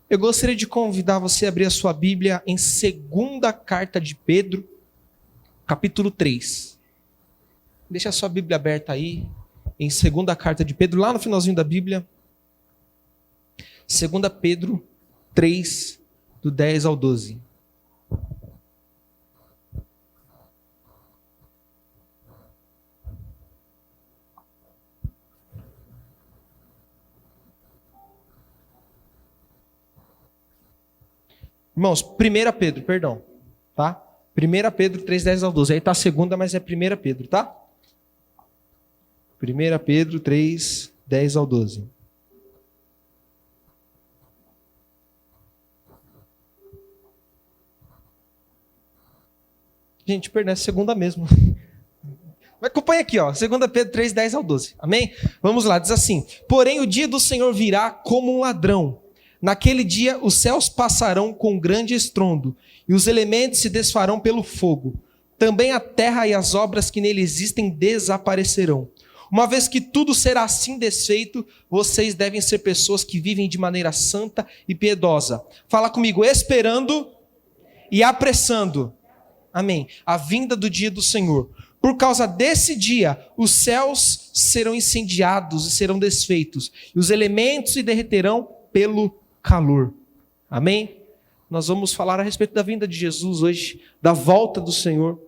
Eu gostaria de convidar você a abrir a sua Bíblia em 2ª carta de Pedro, capítulo 3. Deixa a sua Bíblia aberta aí, em 2ª carta de Pedro, lá no finalzinho da Bíblia. 2 Pedro 3, do 10 ao 12. Irmãos, 1 Pedro, perdão, tá? 1 Pedro 3, 10 ao 12. Aí tá a segunda, mas é 1 Pedro, tá? 1 Pedro 3, 10 ao 12. Gente, perdão, é segunda mesmo. Mas acompanha aqui, ó, 2 Pedro 3, 10 ao 12. Amém? Vamos lá, diz assim: porém o dia do Senhor virá como um ladrão. Naquele dia os céus passarão com grande estrondo, e os elementos se desfarão pelo fogo. Também a terra e as obras que nele existem desaparecerão. Uma vez que tudo será assim desfeito, vocês devem ser pessoas que vivem de maneira santa e piedosa. Fala comigo, esperando e apressando. Amém. A vinda do dia do Senhor. Por causa desse dia, os céus serão incendiados e serão desfeitos, e os elementos se derreterão pelo calor. Amém? Nós vamos falar a respeito da vinda de Jesus hoje, da volta do Senhor.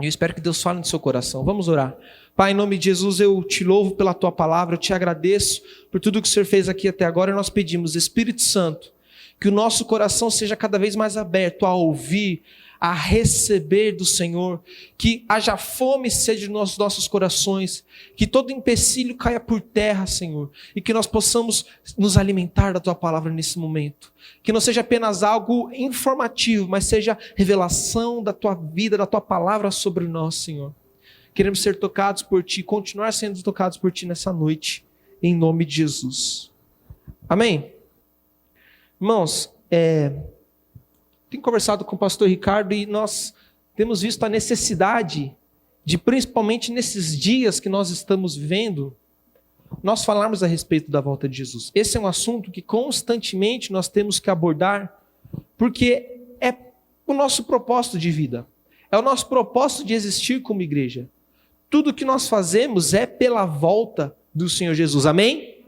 E eu espero que Deus fale no seu coração. Vamos orar. Pai, em nome de Jesus, eu te louvo pela tua palavra, eu te agradeço por tudo que o Senhor fez aqui até agora. E nós pedimos, Espírito Santo, que o nosso coração seja cada vez mais aberto a ouvir, a receber do Senhor, que haja fome e sede nos nossos corações, que todo empecilho caia por terra, Senhor, e que nós possamos nos alimentar da Tua palavra nesse momento, que não seja apenas algo informativo, mas seja revelação da Tua vida, da Tua palavra sobre nós, Senhor. Queremos ser tocados por Ti, continuar sendo tocados por Ti nessa noite, em nome de Jesus. Amém? Irmãos, tenho conversado com o pastor Ricardo e nós temos visto a necessidade de, principalmente nesses dias que nós estamos vivendo, nós falarmos a respeito da volta de Jesus. Esse é um assunto que constantemente nós temos que abordar, porque é o nosso propósito de vida, é o nosso propósito de existir como igreja. Tudo que nós fazemos é pela volta do Senhor Jesus, amém?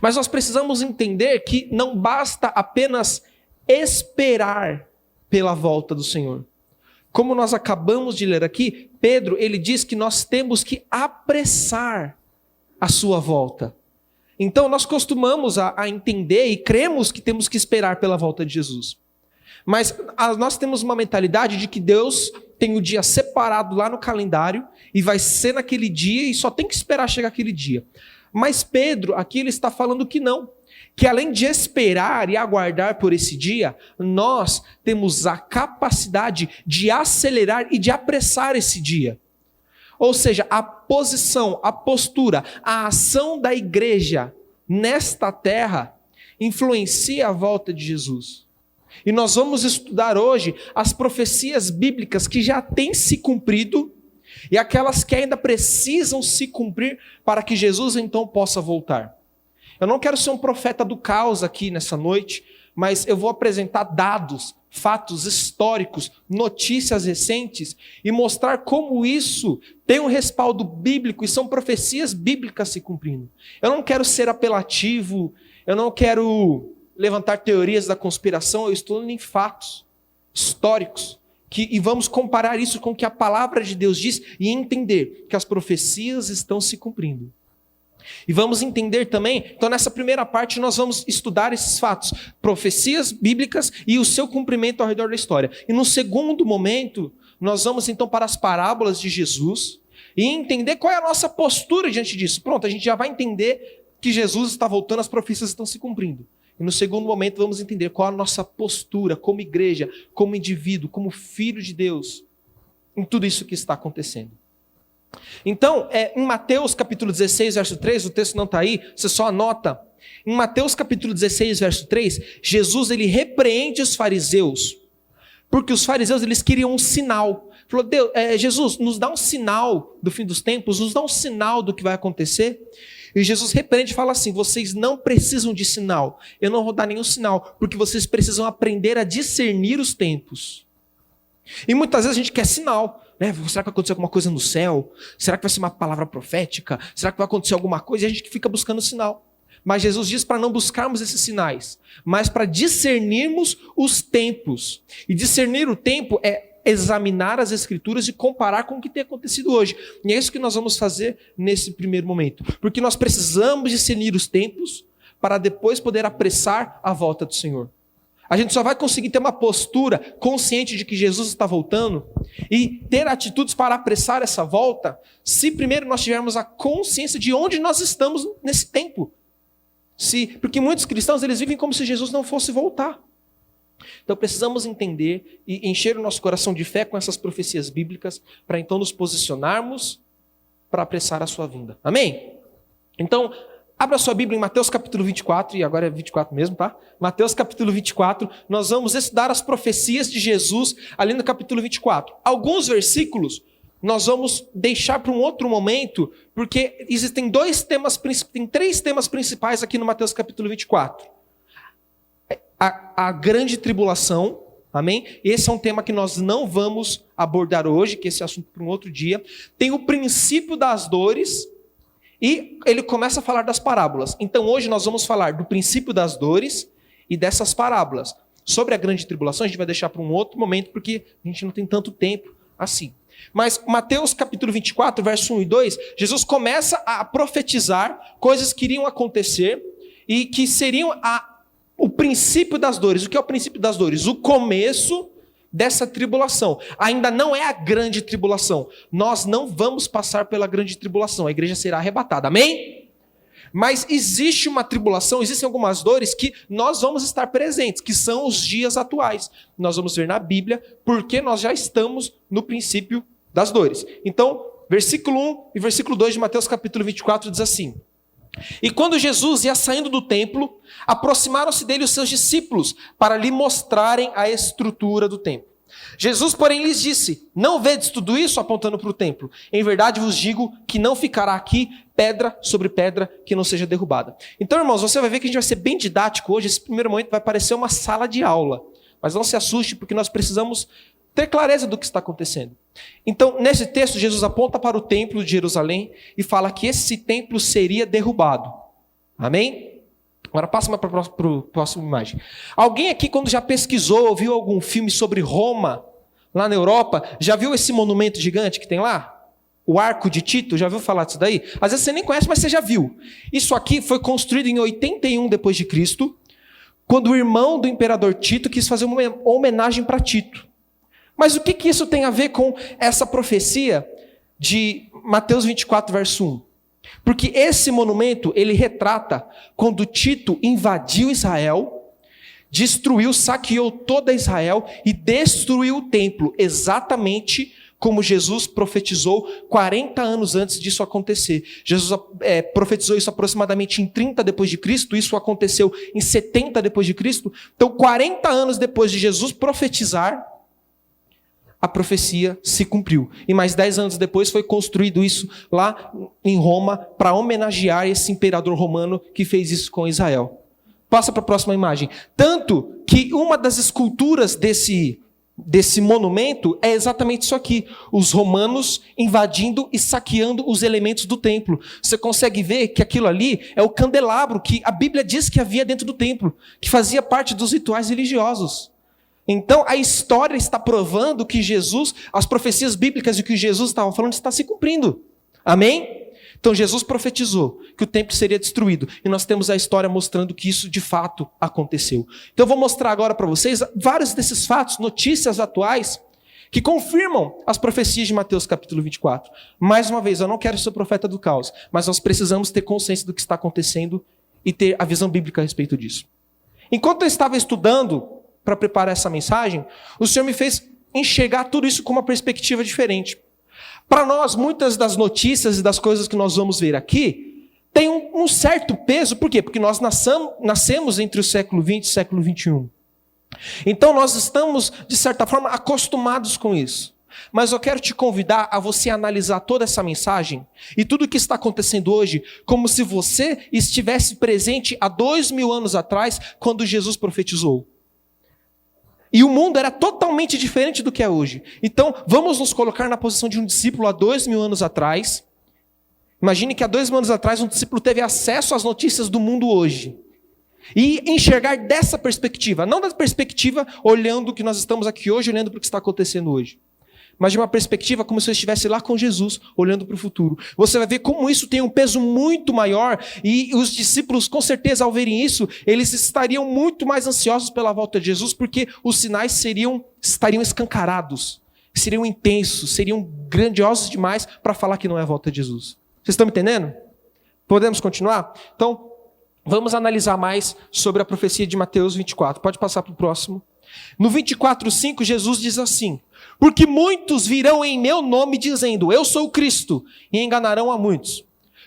Mas nós precisamos entender que não basta apenas esperar pela volta do Senhor. Como nós acabamos de ler aqui, Pedro, ele diz que nós temos que apressar a sua volta. Então nós costumamos a entender e cremos que temos que esperar pela volta de Jesus. Mas nós temos uma mentalidade de que Deus tem o dia separado lá no calendário e vai ser naquele dia e só tem que esperar chegar aquele dia. Mas Pedro, aqui ele está falando que não. Que além de esperar e aguardar por esse dia, nós temos a capacidade de acelerar e de apressar esse dia. Ou seja, a posição, a postura, a ação da igreja nesta terra influencia a volta de Jesus. E nós vamos estudar hoje as profecias bíblicas que já têm se cumprido e aquelas que ainda precisam se cumprir para que Jesus então possa voltar. Eu não quero ser um profeta do caos aqui nessa noite, mas eu vou apresentar dados, fatos históricos, notícias recentes e mostrar como isso tem um respaldo bíblico e são profecias bíblicas se cumprindo. Eu não quero ser apelativo, eu não quero levantar teorias da conspiração, eu estou em fatos históricos. E vamos comparar isso com o que a palavra de Deus diz e entender que as profecias estão se cumprindo. E vamos entender também, então nessa primeira parte nós vamos estudar esses fatos, profecias bíblicas e o seu cumprimento ao redor da história. E no segundo momento, nós vamos então para as parábolas de Jesus e entender qual é a nossa postura diante disso. Pronto, a gente já vai entender que Jesus está voltando, as profecias estão se cumprindo. E no segundo momento vamos entender qual é a nossa postura como igreja, como indivíduo, como filho de Deus, em tudo isso que está acontecendo. Então, em Mateus capítulo 16, verso 3, o texto não está aí, você só anota. Em Mateus capítulo 16, verso 3, Jesus ele repreende os fariseus, porque os fariseus eles queriam um sinal. Falou, Jesus, nos dá um sinal do fim dos tempos, nos dá um sinal do que vai acontecer. E Jesus repreende e fala assim, vocês não precisam de sinal, eu não vou dar nenhum sinal, porque vocês precisam aprender a discernir os tempos. E muitas vezes a gente quer sinal, né? Será que vai acontecer alguma coisa no céu? Será que vai ser uma palavra profética? Será que vai acontecer alguma coisa? E a gente fica buscando sinal. Mas Jesus diz para não buscarmos esses sinais, mas para discernirmos os tempos. E discernir o tempo é examinar as escrituras e comparar com o que tem acontecido hoje. E é isso que nós vamos fazer nesse primeiro momento. Porque nós precisamos discernir os tempos para depois poder apressar a volta do Senhor. A gente só vai conseguir ter uma postura consciente de que Jesus está voltando e ter atitudes para apressar essa volta se primeiro nós tivermos a consciência de onde nós estamos nesse tempo. Porque muitos cristãos eles vivem como se Jesus não fosse voltar. Então precisamos entender e encher o nosso coração de fé com essas profecias bíblicas para então nos posicionarmos para apressar a sua vinda. Amém? Então, abra sua Bíblia em Mateus capítulo 24, e agora é 24 mesmo, tá? Mateus capítulo 24, nós vamos estudar as profecias de Jesus ali no capítulo 24. Alguns versículos nós vamos deixar para um outro momento, porque existem três temas principais aqui no Mateus capítulo 24. A grande tribulação, amém? Esse é um tema que nós não vamos abordar hoje, que esse é assunto para um outro dia. Tem o princípio das dores, e ele começa a falar das parábolas. Então hoje nós vamos falar do princípio das dores e dessas parábolas. Sobre a grande tribulação a gente vai deixar para um outro momento, porque a gente não tem tanto tempo assim. Mas Mateus capítulo 24, verso 1 e 2, Jesus começa a profetizar coisas que iriam acontecer e que seriam o princípio das dores. O que é o princípio das dores? O começo dessa tribulação. Ainda não é a grande tribulação. Nós não vamos passar pela grande tribulação. A igreja será arrebatada. Amém? Mas existe uma tribulação, existem algumas dores que nós vamos estar presentes, que são os dias atuais. Nós vamos ver na Bíblia, porque nós já estamos no princípio das dores. Então, versículo 1 e versículo 2 de Mateus capítulo 24 diz assim: E quando Jesus ia saindo do templo, aproximaram-se dele os seus discípulos para lhe mostrarem a estrutura do templo. Jesus, porém, lhes disse: Não vedes tudo isso? Apontando para o templo. Em verdade vos digo que não ficará aqui pedra sobre pedra que não seja derrubada. Então, irmãos, você vai ver que a gente vai ser bem didático hoje. Esse primeiro momento vai parecer uma sala de aula. Mas não se assuste, porque nós precisamos ter clareza do que está acontecendo. Então, nesse texto, Jesus aponta para o templo de Jerusalém e fala que esse templo seria derrubado. Amém? Agora passa para a próxima imagem. Alguém aqui, quando já pesquisou ou viu algum filme sobre Roma, lá na Europa, já viu esse monumento gigante que tem lá? O Arco de Tito, já viu falar disso daí? Às vezes você nem conhece, mas você já viu. Isso aqui foi construído em 81 depois de Cristo, quando o irmão do imperador Tito quis fazer uma homenagem para Tito. Mas o que isso tem a ver com essa profecia de Mateus 24, verso 1? Porque esse monumento, ele retrata quando Tito invadiu Israel, destruiu, saqueou toda Israel e destruiu o templo, exatamente como Jesus profetizou 40 anos antes disso acontecer. Jesus profetizou isso aproximadamente em 30 depois de Cristo, isso aconteceu em 70 depois de Cristo. Então, 40 anos depois de Jesus profetizar, a profecia se cumpriu. E mais 10 anos depois foi construído isso lá em Roma para homenagear esse imperador romano que fez isso com Israel. Passa para a próxima imagem. Tanto que uma das esculturas desse monumento é exatamente isso aqui. Os romanos invadindo e saqueando os elementos do templo. Você consegue ver que aquilo ali é o candelabro que a Bíblia diz que havia dentro do templo, que fazia parte dos rituais religiosos. Então, a história está provando que Jesus, as profecias bíblicas de que Jesus estava falando, está se cumprindo. Amém? Então, Jesus profetizou que o templo seria destruído. E nós temos a história mostrando que isso de fato aconteceu. Então, eu vou mostrar agora para vocês vários desses fatos, notícias atuais, que confirmam as profecias de Mateus capítulo 24. Mais uma vez, eu não quero ser profeta do caos, mas nós precisamos ter consciência do que está acontecendo e ter a visão bíblica a respeito disso. Enquanto eu estava estudando para preparar essa mensagem, o Senhor me fez enxergar tudo isso com uma perspectiva diferente. Para nós, muitas das notícias e das coisas que nós vamos ver aqui têm um certo peso. Por quê? Porque nós nascemos entre o século XX e o século XXI. Então nós estamos, de certa forma, acostumados com isso. Mas eu quero te convidar a você analisar toda essa mensagem e tudo o que está acontecendo hoje como se você estivesse presente há 2000 anos atrás, quando Jesus profetizou. E o mundo era totalmente diferente do que é hoje. Então, vamos nos colocar na posição de um discípulo há 2000 anos atrás. Imagine que há 2000 anos atrás um discípulo teve acesso às notícias do mundo hoje. E enxergar dessa perspectiva, não da perspectiva olhando que nós estamos aqui hoje, olhando para o que está acontecendo hoje. Mas de uma perspectiva como se eu estivesse lá com Jesus, olhando para o futuro. Você vai ver como isso tem um peso muito maior, e os discípulos, com certeza, ao verem isso, eles estariam muito mais ansiosos pela volta de Jesus, porque os sinais estariam escancarados, seriam intensos, seriam grandiosos demais para falar que não é a volta de Jesus. Vocês estão me entendendo? Podemos continuar? Então, vamos analisar mais sobre a profecia de Mateus 24. Pode passar para o próximo. No 24:5, Jesus diz assim: porque muitos virão em meu nome dizendo, eu sou o Cristo, e enganarão a muitos.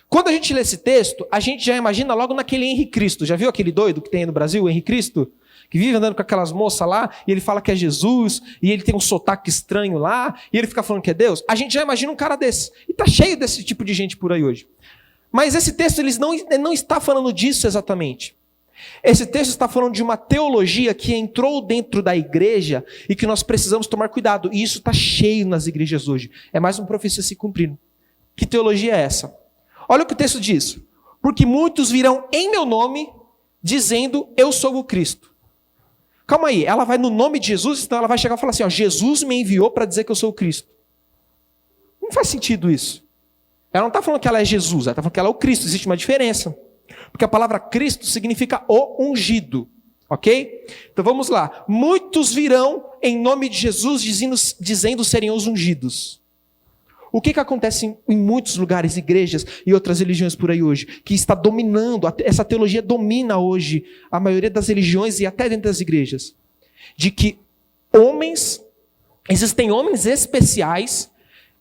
Quando a gente lê esse texto, a gente já imagina logo naquele Henri Cristo. Já viu aquele doido que tem aí no Brasil, o Henri Cristo? Que vive andando com aquelas moças lá, e ele fala que é Jesus, e ele tem um sotaque estranho lá, e ele fica falando que é Deus. A gente já imagina um cara desse. E está cheio desse tipo de gente por aí hoje. Mas esse texto ele não está falando disso exatamente. Esse texto está falando de uma teologia que entrou dentro da igreja e que nós precisamos tomar cuidado. E isso está cheio nas igrejas hoje. É mais uma profecia se cumprindo. Que teologia é essa? Olha o que o texto diz. Porque muitos virão em meu nome dizendo, eu sou o Cristo. Calma aí, ela vai no nome de Jesus, então ela vai chegar e falar assim, ó, Jesus me enviou para dizer que eu sou o Cristo. Não faz sentido isso. Ela não está falando que ela é Jesus, ela está falando que ela é o Cristo. Existe uma diferença. Porque a palavra Cristo significa o ungido, ok? Então vamos lá. Muitos virão em nome de Jesus dizendo serem os ungidos. O que acontece em muitos lugares, igrejas e outras religiões por aí hoje? Que está dominando, essa teologia domina hoje a maioria das religiões e até dentro das igrejas. De que existem homens especiais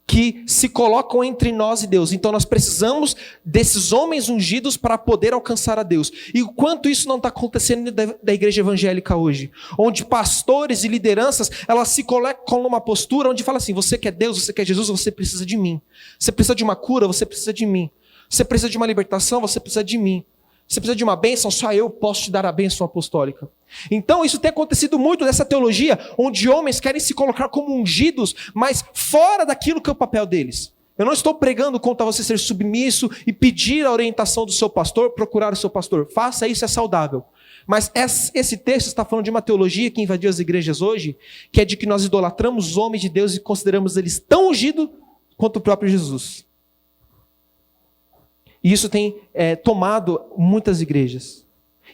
que se colocam entre nós e Deus. Então nós precisamos desses homens ungidos para poder alcançar a Deus. E o quanto isso não está acontecendo da igreja evangélica hoje, onde pastores e lideranças, elas se colocam numa postura onde fala assim, você quer Deus, você quer Jesus, você precisa de mim. Você precisa de uma cura, você precisa de mim. Você precisa de uma libertação, você precisa de mim. Você precisa de uma bênção, só eu posso te dar a bênção apostólica. Então isso tem acontecido muito nessa teologia, onde homens querem se colocar como ungidos, mas fora daquilo que é o papel deles. Eu não estou pregando contra você ser submisso e pedir a orientação do seu pastor, procurar o seu pastor. Faça isso, é saudável. Mas esse texto está falando de uma teologia que invadiu as igrejas hoje, que é de que nós idolatramos os homens de Deus e consideramos eles tão ungidos quanto o próprio Jesus. E isso tem tomado muitas igrejas.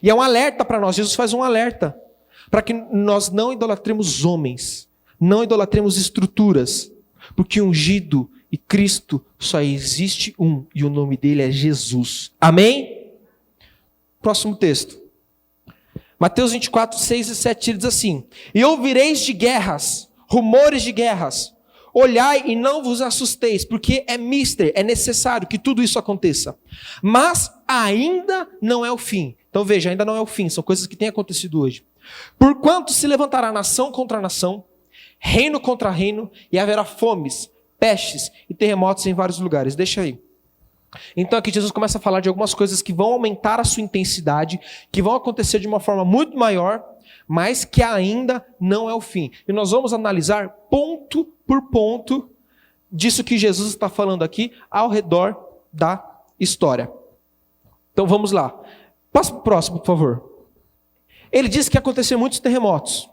E é um alerta para nós. Jesus faz um alerta. Para que nós não idolatremos homens. Não idolatremos estruturas. Porque ungido e Cristo só existe um. E o nome dele é Jesus. Amém? Próximo texto. Mateus 24, 6 e 7 diz assim. E ouvireis de guerras, rumores de guerras. Olhai e não vos assusteis, porque é necessário que tudo isso aconteça. Mas ainda não é o fim. Então veja, ainda não é o fim, são coisas que têm acontecido hoje. Porquanto se levantará nação contra nação, reino contra reino, e haverá fomes, pestes e terremotos em vários lugares. Deixa aí. Então aqui Jesus começa a falar de algumas coisas que vão aumentar a sua intensidade, que vão acontecer de uma forma muito maior, mas que ainda não é o fim. E nós vamos analisar ponto por ponto disso que Jesus está falando aqui ao redor da história. Então vamos lá. Passa para o próximo, por favor. Ele disse que ia acontecer muitos terremotos.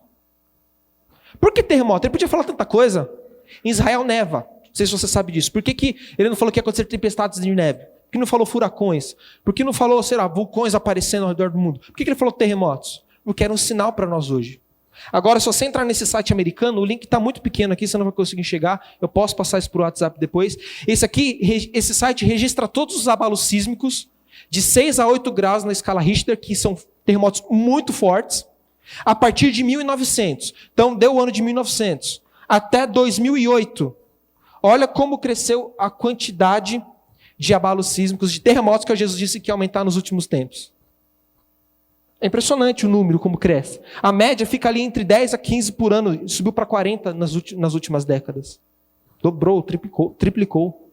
Por que terremoto? Ele podia falar tanta coisa. Em Israel neva. Não sei se você sabe disso. Por que ele não falou que ia acontecer tempestades de neve? Por que não falou furacões? Por que não falou, sei lá, vulcões aparecendo ao redor do mundo? Por que ele falou terremotos? Porque era um sinal para nós hoje. Agora, se você entrar nesse site americano, o link está muito pequeno aqui, você não vai conseguir enxergar. Eu posso passar isso por WhatsApp depois. Esse site registra todos os abalos sísmicos de 6 a 8 graus na escala Richter, que são terremotos muito fortes, a partir de 1900. Então, deu o ano de 1900 até 2008. Olha como cresceu a quantidade de abalos sísmicos, de terremotos que Jesus disse que ia aumentar nos últimos tempos. É impressionante o número, como cresce. A média fica ali entre 10 a 15 por ano, subiu para 40 nas últimas décadas. Dobrou, triplicou.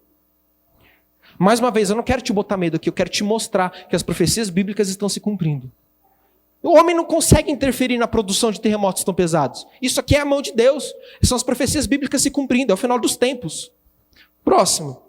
Mais uma vez, eu não quero te botar medo aqui, eu quero te mostrar que as profecias bíblicas estão se cumprindo. O homem não consegue interferir na produção de terremotos tão pesados. Isso aqui é a mão de Deus. São as profecias bíblicas se cumprindo, é o final dos tempos. Próximo.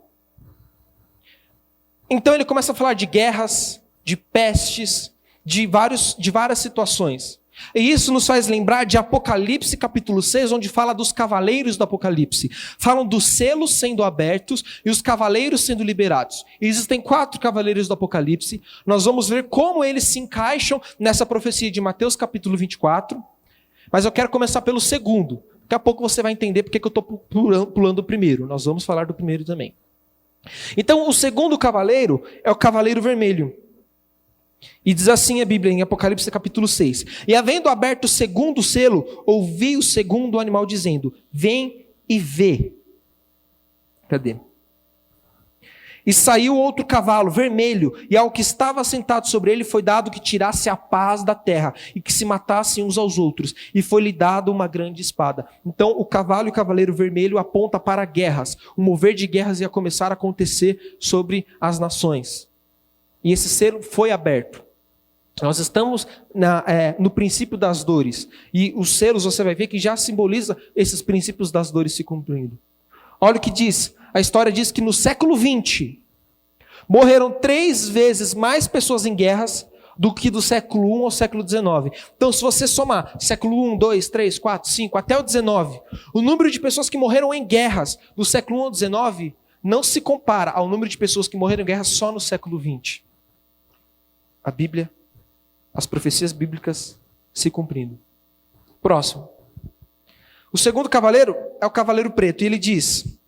Então ele começa a falar de guerras, de pestes, de várias situações. E isso nos faz lembrar de Apocalipse capítulo 6, onde fala dos cavaleiros do Apocalipse. Falam dos selos sendo abertos e os cavaleiros sendo liberados. E existem 4 cavaleiros do Apocalipse. Nós vamos ver como eles se encaixam nessa profecia de Mateus capítulo 24. Mas eu quero começar pelo segundo. Daqui a pouco você vai entender porque que eu estou pulando o primeiro. Nós vamos falar do primeiro também. Então, o segundo cavaleiro é o cavaleiro vermelho. E diz assim a Bíblia em Apocalipse capítulo 6. E havendo aberto o segundo selo, ouvi o segundo animal dizendo: vem e vê. Cadê? E saiu outro cavalo vermelho, e ao que estava sentado sobre ele foi dado que tirasse a paz da terra, e que se matassem uns aos outros, e foi-lhe dado uma grande espada. Então o cavalo e o cavaleiro vermelho aponta para guerras. O mover de guerras ia começar a acontecer sobre as nações. E esse selo foi aberto. Nós estamos no princípio das dores. E os selos você vai ver que já simboliza esses princípios das dores se cumprindo. Olha o que diz. A história diz que no século XX, morreram 3 vezes mais pessoas em guerras do que do século I ao século XIX. Então, se você somar século I, 2, 3, 4, 5, até o XIX, o número de pessoas que morreram em guerras do século I ao XIX não se compara ao número de pessoas que morreram em guerras só no século XX. A Bíblia, as profecias bíblicas se cumprindo. Próximo. O segundo cavaleiro é o cavaleiro preto, e ele diz: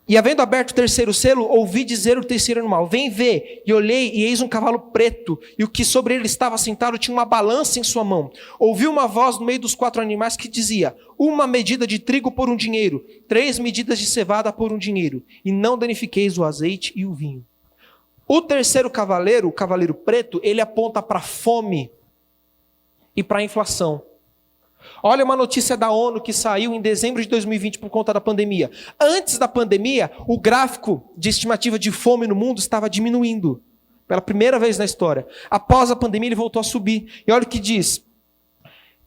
e havendo aberto o terceiro selo, ouvi dizer o terceiro animal: vem ver. E olhei, e eis um cavalo preto, e o que sobre ele estava sentado tinha uma balança em sua mão. Ouvi uma voz no meio dos 4 animais que dizia: 1 medida de trigo por 1 dinheiro, 3 medidas de cevada por 1 dinheiro, e não danifiqueis o azeite e o vinho. O terceiro cavaleiro, o cavaleiro preto, ele aponta para a fome e para a inflação. Olha uma notícia da ONU que saiu em dezembro de 2020 por conta da pandemia. Antes da pandemia, o gráfico de estimativa de fome no mundo estava diminuindo. Pela primeira vez na história. Após a pandemia, ele voltou a subir. E olha o que diz.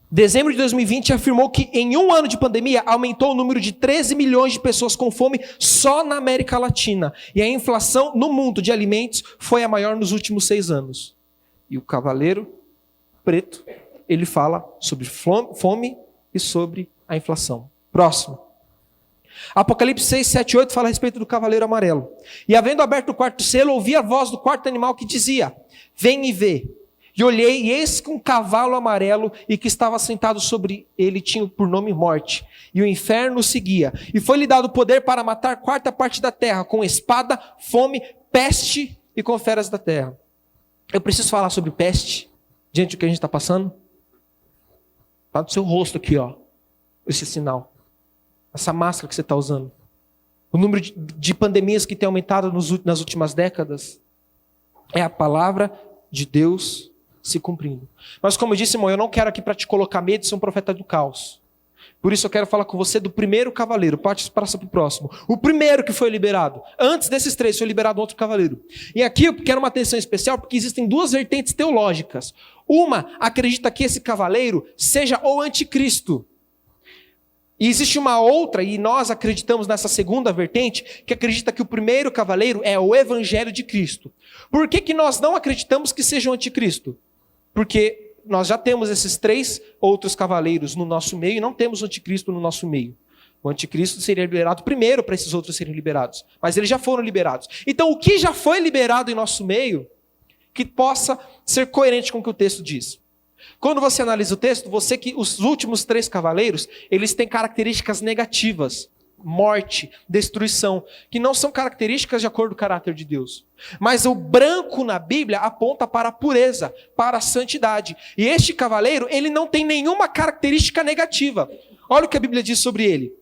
Dezembro de 2020 afirmou que em 1 ano de pandemia aumentou o número de 13 milhões de pessoas com fome só na América Latina. E a inflação no mundo de alimentos foi a maior nos últimos 6 anos. E o cavaleiro preto, ele fala sobre fome e sobre a inflação. Próximo. Apocalipse 6, 7 e 8 fala a respeito do cavaleiro amarelo. E havendo aberto o 4º selo, ouvi a voz do 4º animal que dizia: vem e vê. E olhei, e eis que um cavalo amarelo, e que estava sentado sobre ele tinha por nome Morte. E o inferno o seguia. E foi-lhe dado poder para matar 4ª parte da terra, com espada, fome, peste e com feras da terra. Eu preciso falar sobre peste, diante do que a gente está passando? Está no seu rosto aqui, ó, esse sinal. Essa máscara que você está usando. O número de pandemias que tem aumentado nas últimas décadas é a palavra de Deus se cumprindo. Mas como eu disse, irmão, eu não quero aqui para te colocar medo de ser um profeta do caos. Por isso eu quero falar com você do primeiro cavaleiro. Passa para o próximo. O primeiro que foi liberado. Antes desses 3 foi liberado outro cavaleiro. E aqui eu quero uma atenção especial porque existem 2 vertentes teológicas. Uma acredita que esse cavaleiro seja o anticristo. E existe uma outra, e nós acreditamos nessa segunda vertente, que acredita que o primeiro cavaleiro é o evangelho de Cristo. Por que nós não acreditamos que seja o anticristo? Porque nós já temos esses 3 outros cavaleiros no nosso meio e não temos o anticristo no nosso meio. O anticristo seria liberado primeiro para esses outros serem liberados. Mas eles já foram liberados. Então o que já foi liberado em nosso meio, que possa ser coerente com o que o texto diz. Quando você analisa o texto, você que os últimos 3 cavaleiros, eles têm características negativas. Morte, destruição, que não são características de acordo com o caráter de Deus. Mas o branco na Bíblia aponta para a pureza, para a santidade. E este cavaleiro, ele não tem nenhuma característica negativa. Olha o que a Bíblia diz sobre ele.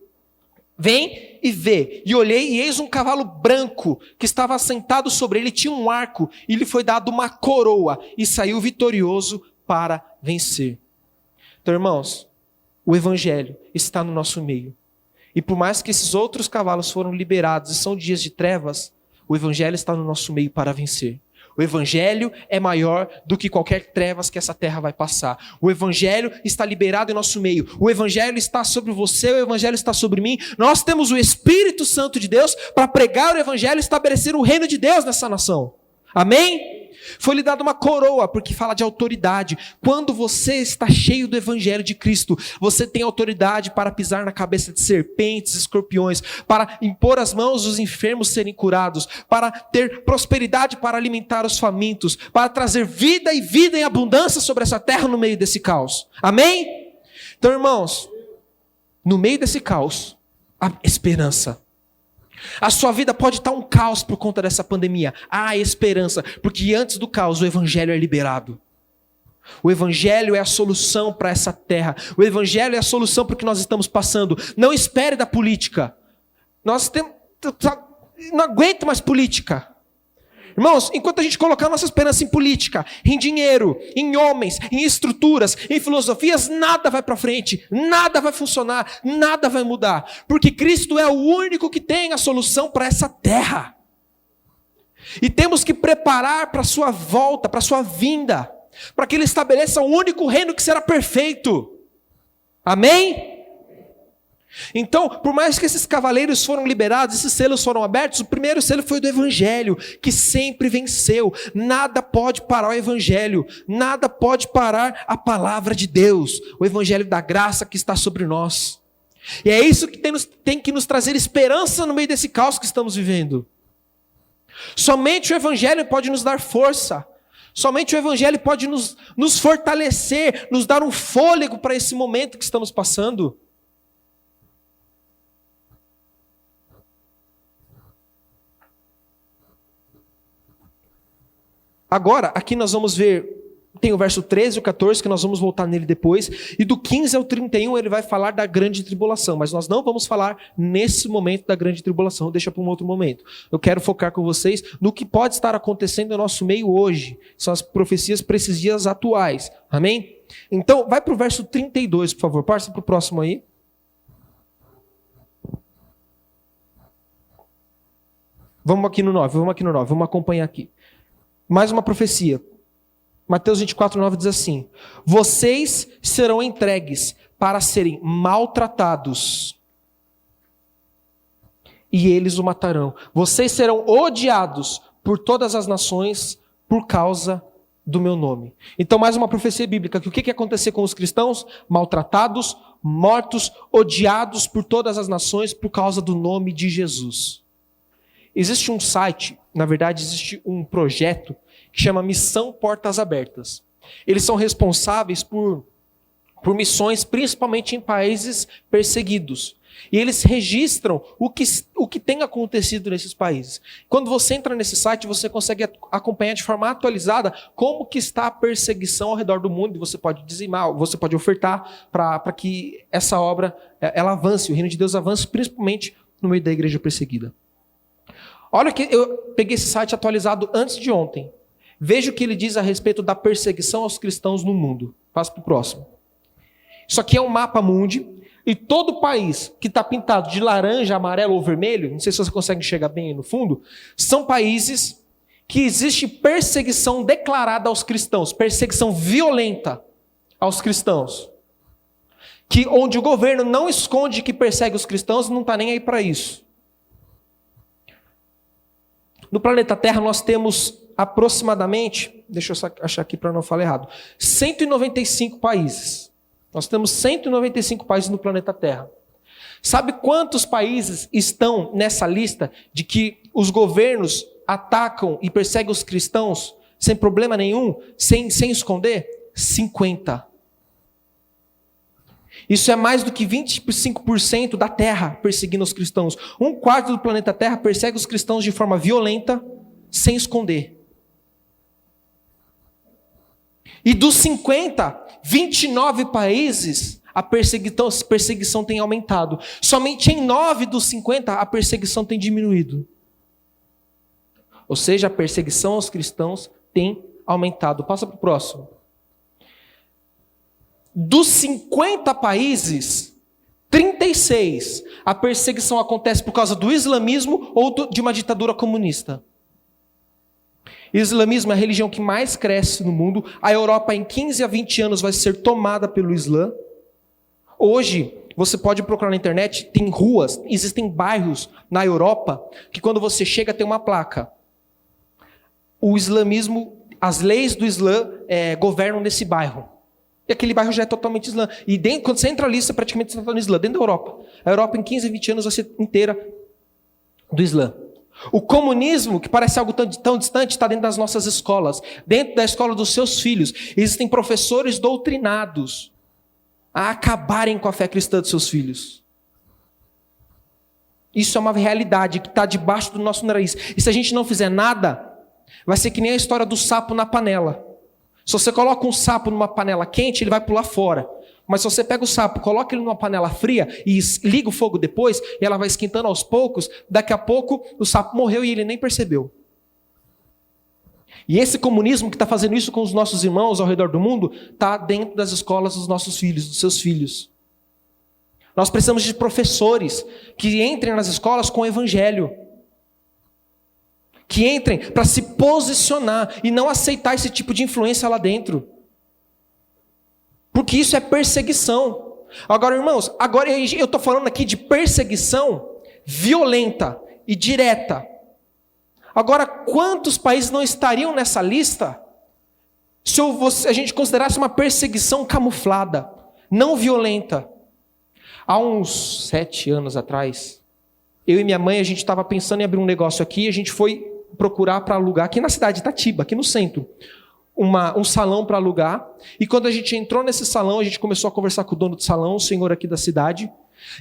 Vem e vê. E olhei, e eis um cavalo branco, que estava sentado sobre ele, tinha um arco, e lhe foi dado uma coroa, e saiu vitorioso para vencer. Então, irmãos, o evangelho está no nosso meio. E por mais que esses outros cavalos foram liberados e são dias de trevas, o evangelho está no nosso meio para vencer. O evangelho é maior do que qualquer trevas que essa terra vai passar. O evangelho está liberado em nosso meio. O evangelho está sobre você, o evangelho está sobre mim. Nós temos o Espírito Santo de Deus para pregar o evangelho e estabelecer o reino de Deus nessa nação. Amém? Foi lhe dada uma coroa, porque fala de autoridade. Quando você está cheio do evangelho de Cristo, você tem autoridade para pisar na cabeça de serpentes, escorpiões, para impor as mãos dos enfermos serem curados, para ter prosperidade para alimentar os famintos, para trazer vida e vida em abundância sobre essa terra no meio desse caos. Amém? Então, irmãos, no meio desse caos, há esperança. A sua vida pode estar um caos por conta dessa pandemia. Há esperança, porque antes do caos o evangelho é liberado. O evangelho é a solução para essa terra. O evangelho é a solução para o que nós estamos passando. Não espere da política. Não aguento mais política. Irmãos, enquanto a gente colocar nossa esperança em política, em dinheiro, em homens, em estruturas, em filosofias, nada vai para frente, nada vai funcionar, nada vai mudar. Porque Cristo é o único que tem a solução para essa terra. E temos que preparar para a sua volta, para a sua vinda, para que Ele estabeleça um único reino que será perfeito. Amém? Então, por mais que esses cavaleiros foram liberados, esses selos foram abertos, o primeiro selo foi do evangelho, que sempre venceu. Nada pode parar o evangelho, nada pode parar a palavra de Deus, o evangelho da graça que está sobre nós. E é isso que tem que nos trazer esperança no meio desse caos que estamos vivendo. Somente o evangelho pode nos dar força. Somente o evangelho pode nos fortalecer, nos dar um fôlego para esse momento que estamos passando. Agora, aqui nós vamos ver, tem o verso 13 e o 14, que nós vamos voltar nele depois, e do 15 ao 31 ele vai falar da grande tribulação, mas nós não vamos falar nesse momento da grande tribulação, deixa para um outro momento. Eu quero focar com vocês no que pode estar acontecendo no nosso meio hoje, são as profecias para esses dias atuais, amém? Então, vai para o verso 32, por favor, passa para o próximo aí. Vamos aqui no 9, vamos acompanhar aqui. Mais uma profecia. Mateus 24:9 diz assim: vocês serão entregues para serem maltratados, e eles o matarão. Vocês serão odiados por todas as nações por causa do meu nome. Então, mais uma profecia bíblica. Que o que ia acontecer com os cristãos? Maltratados, mortos, odiados por todas as nações por causa do nome de Jesus. Existe um site, na verdade existe um projeto que chama Missão Portas Abertas. Eles são responsáveis por missões, principalmente em países perseguidos. E eles registram o que tem acontecido nesses países. Quando você entra nesse site, você consegue acompanhar de forma atualizada como que está a perseguição ao redor do mundo. E você pode dizimar, você pode ofertar para que essa obra ela avance, o reino de Deus avance, principalmente no meio da igreja perseguida. Olha que eu peguei esse site atualizado antes de ontem. Veja o que ele diz a respeito da perseguição aos cristãos no mundo. Passa para o próximo. Isso aqui é um mapa mundi. E todo país que está pintado de laranja, amarelo ou vermelho, não sei se você consegue enxergar bem aí no fundo, são países que existe perseguição declarada aos cristãos, perseguição violenta aos cristãos. Onde o governo não esconde que persegue os cristãos e não está nem aí para isso. No planeta Terra nós temos aproximadamente, deixa eu achar aqui para não falar errado, 195 países. Nós temos 195 países no planeta Terra. Sabe quantos países estão nessa lista de que os governos atacam e perseguem os cristãos sem problema nenhum, sem esconder? 50. Isso é mais do que 25% da Terra perseguindo os cristãos. 1/4 do planeta Terra persegue os cristãos de forma violenta, sem esconder. E dos 50, 29 países, a perseguição tem aumentado. Somente em 9 dos 50, a perseguição tem diminuído. Ou seja, a perseguição aos cristãos tem aumentado. Passa para o próximo. Dos 50 países, 96, a perseguição acontece por causa do islamismo ou de uma ditadura comunista? O islamismo é a religião que mais cresce no mundo. A Europa, em 15 a 20 anos, vai ser tomada pelo Islã. Hoje, você pode procurar na internet, tem ruas, existem bairros na Europa, que quando você chega tem uma placa. O islamismo, as leis do Islã governam nesse bairro. E aquele bairro já é totalmente Islã. E quando você entra ali, você praticamente está no Islã, dentro da Europa. A Europa, em 15 a 20 anos, vai ser inteira do Islã. O comunismo, que parece algo tão distante, está dentro das nossas escolas, dentro da escola dos seus filhos. Existem professores doutrinados a acabarem com a fé cristã dos seus filhos. Isso é uma realidade que está debaixo do nosso nariz. E se a gente não fizer nada, vai ser que nem a história do sapo na panela. Se você coloca um sapo numa panela quente, ele vai pular fora. Mas se você pega o sapo, coloca ele numa panela fria e liga o fogo depois, e ela vai esquentando aos poucos, daqui a pouco o sapo morreu e ele nem percebeu. E esse comunismo que está fazendo isso com os nossos irmãos ao redor do mundo, está dentro das escolas dos nossos filhos, dos seus filhos. Nós precisamos de professores que entrem nas escolas com o evangelho. Que entrem para se posicionar e não aceitar esse tipo de influência lá dentro. Porque isso é perseguição. Agora, irmãos, eu estou falando aqui de perseguição violenta e direta. Agora, quantos países não estariam nessa lista se a gente considerasse uma perseguição camuflada, não violenta? Há uns 7 anos atrás, eu e minha mãe, a gente estava pensando em abrir um negócio aqui, a gente foi procurar para alugar, aqui na cidade de Itatiba, aqui no centro, um salão para alugar. E quando a gente entrou nesse salão, a gente começou a conversar com o dono do salão, o senhor aqui da cidade.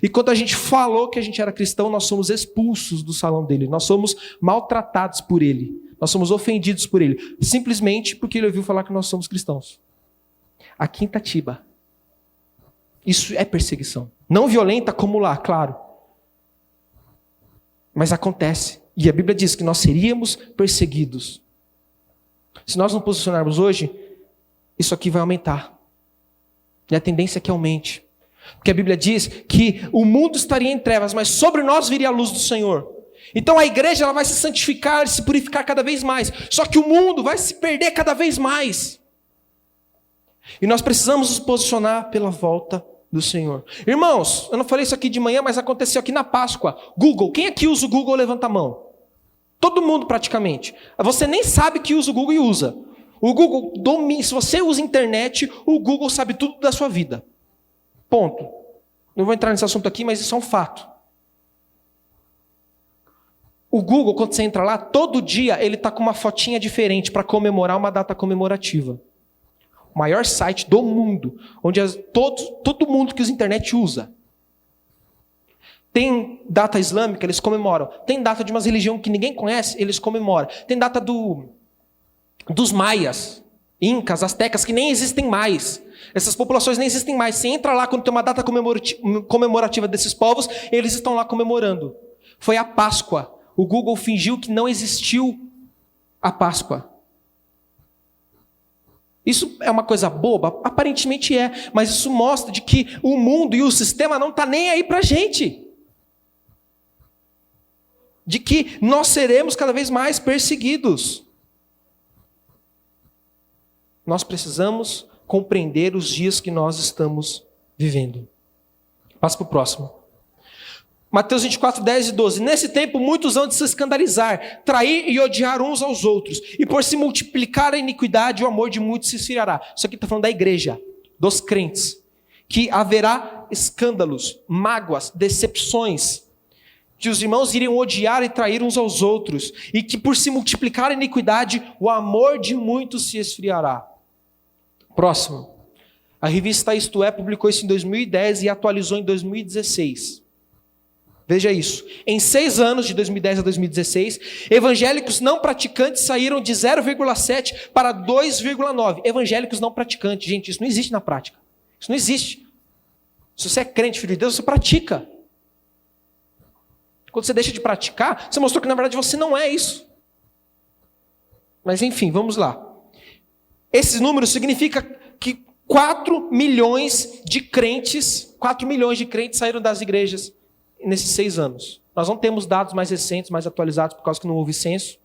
E quando a gente falou que a gente era cristão, nós somos expulsos do salão dele. Nós somos maltratados por ele. Nós somos ofendidos por ele. Simplesmente porque ele ouviu falar que nós somos cristãos. Aqui em Itatiba. Isso é perseguição. Não violenta como lá, claro. Mas acontece. E a Bíblia diz que nós seríamos perseguidos. Se nós não posicionarmos hoje, isso aqui vai aumentar. E a tendência é que aumente. Porque a Bíblia diz que o mundo estaria em trevas, mas sobre nós viria a luz do Senhor. Então a igreja ela vai se santificar, se purificar cada vez mais. Só que o mundo vai se perder cada vez mais. E nós precisamos nos posicionar pela volta do Senhor. Irmãos, eu não falei isso aqui de manhã, mas aconteceu aqui na Páscoa. Google, quem aqui usa o Google, levanta a mão. Todo mundo praticamente. Você nem sabe que usa o Google e usa. O Google domina. Se você usa internet, o Google sabe tudo da sua vida. Ponto. Não vou entrar nesse assunto aqui, mas isso é um fato. O Google, quando você entra lá, todo dia ele está com uma fotinha diferente para comemorar uma data comemorativa. O maior site do mundo, onde todo mundo que usa internet usa. Tem data islâmica, eles comemoram. Tem data de uma religião que ninguém conhece, eles comemoram. Tem data dos maias, incas, astecas, que nem existem mais. Essas populações nem existem mais. Você entra lá, quando tem uma data comemorativa desses povos, eles estão lá comemorando. Foi a Páscoa. O Google fingiu que não existiu a Páscoa. Isso é uma coisa boba? Aparentemente é. Mas isso mostra de que o mundo e o sistema não está nem aí para a gente. De que nós seremos cada vez mais perseguidos. Nós precisamos compreender os dias que nós estamos vivendo. Passa para o próximo. Mateus 24, 10 e 12. Nesse tempo muitos hão de se escandalizar, trair e odiar uns aos outros. E por se multiplicar a iniquidade, o amor de muitos se esfriará. Isso aqui está falando da igreja, dos crentes. Que haverá escândalos, mágoas, decepções. Que os irmãos iriam odiar e trair uns aos outros, e que por se multiplicar a iniquidade, o amor de muitos se esfriará. Próximo. A revista Isto É publicou isso em 2010 e atualizou em 2016. Veja isso. Em 6 anos, de 2010 a 2016, evangélicos não praticantes saíram de 0,7 para 2,9. Evangélicos não praticantes. Gente, isso não existe na prática. Isso não existe. Se você é crente, filho de Deus, você pratica. Quando você deixa de praticar, você mostrou que na verdade você não é isso. Mas enfim, vamos lá. Esses números significam que 4 milhões de crentes 4 milhões de crentes saíram das igrejas nesses 6 anos. Nós não temos dados mais recentes, mais atualizados, por causa que não houve censo.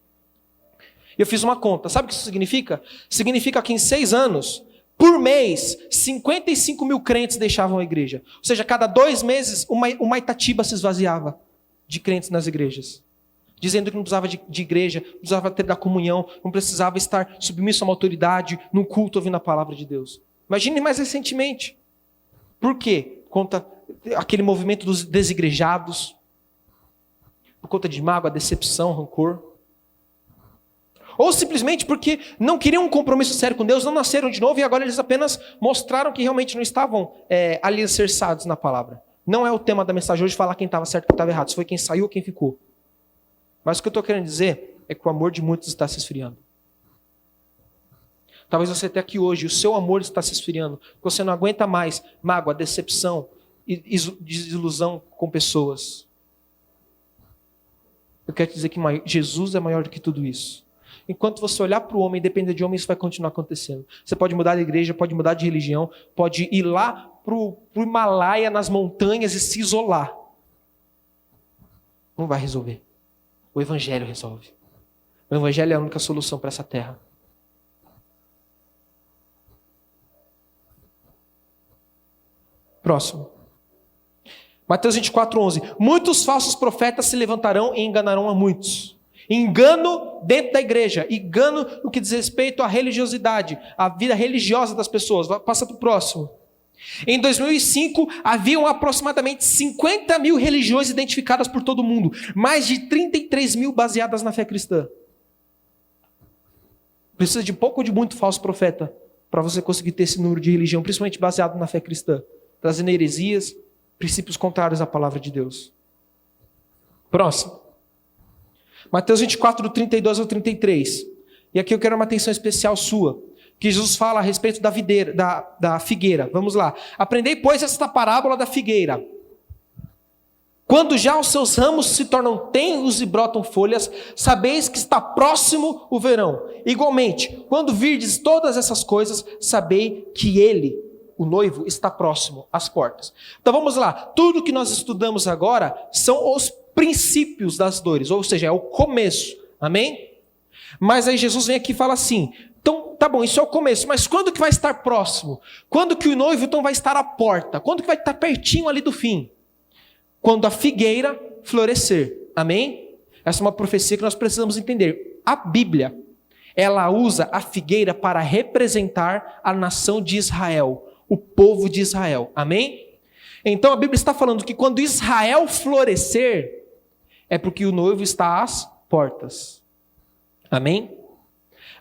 Eu fiz uma conta. Sabe o que isso significa? Significa que em 6 anos, por mês, 55 mil crentes deixavam a igreja. Ou seja, cada 2 meses, uma Itatiba se esvaziava de crentes nas igrejas. Dizendo que não precisava de igreja, não precisava ter da comunhão, não precisava estar submisso a uma autoridade, num culto ouvindo a palavra de Deus. Imagine mais recentemente. Por quê? Conta aquele movimento dos desigrejados, por conta de mágoa, decepção, rancor. Ou simplesmente porque não queriam um compromisso sério com Deus, não nasceram de novo e agora eles apenas mostraram que realmente não estavam alicerçados na palavra. Não é o tema da mensagem hoje falar quem estava certo e quem estava errado, se foi quem saiu ou quem ficou. Mas o que eu estou querendo dizer é que o amor de muitos está se esfriando. Talvez você até aqui hoje, o seu amor está se esfriando, você não aguenta mais mágoa, decepção e desilusão com pessoas. Eu quero te dizer que Jesus é maior do que tudo isso. Enquanto você olhar para o homem e depender de homem, isso vai continuar acontecendo. Você pode mudar de igreja, pode mudar de religião, pode ir lá para o Himalaia, nas montanhas e se isolar. Não vai resolver. O Evangelho resolve. O Evangelho é a única solução para essa terra. Próximo. Mateus 24:11. Muitos falsos profetas se levantarão e enganarão a muitos. Engano dentro da igreja. Engano no que diz respeito à religiosidade, à vida religiosa das pessoas. Passa para o próximo. Em 2005, haviam aproximadamente 50 mil religiões identificadas por todo o mundo. Mais de 33 mil baseadas na fé cristã. Precisa de pouco ou de muito falso profeta para você conseguir ter esse número de religião, principalmente baseado na fé cristã. Trazendo heresias, princípios contrários à palavra de Deus. Próximo. Mateus 24, do 32 ao 33. E aqui eu quero uma atenção especial sua. Que Jesus fala a respeito da videira, da figueira. Vamos lá. Aprendei, pois, esta parábola da figueira. Quando já os seus ramos se tornam tenros e brotam folhas, sabeis que está próximo o verão. Igualmente, quando virdes todas essas coisas, sabei que ele, o noivo, está próximo às portas. Então vamos lá. Tudo que nós estudamos agora são os princípios das dores, ou seja, é o começo. Amém? Mas aí Jesus vem aqui e fala assim: então, tá bom, isso é o começo, mas quando que vai estar próximo? Quando que o noivo então vai estar à porta? Quando que vai estar pertinho ali do fim? Quando a figueira florescer. Amém? Essa é uma profecia que nós precisamos entender. A Bíblia, ela usa a figueira para representar a nação de Israel, o povo de Israel. Amém? Então a Bíblia está falando que quando Israel florescer, é porque o noivo está às portas. Amém?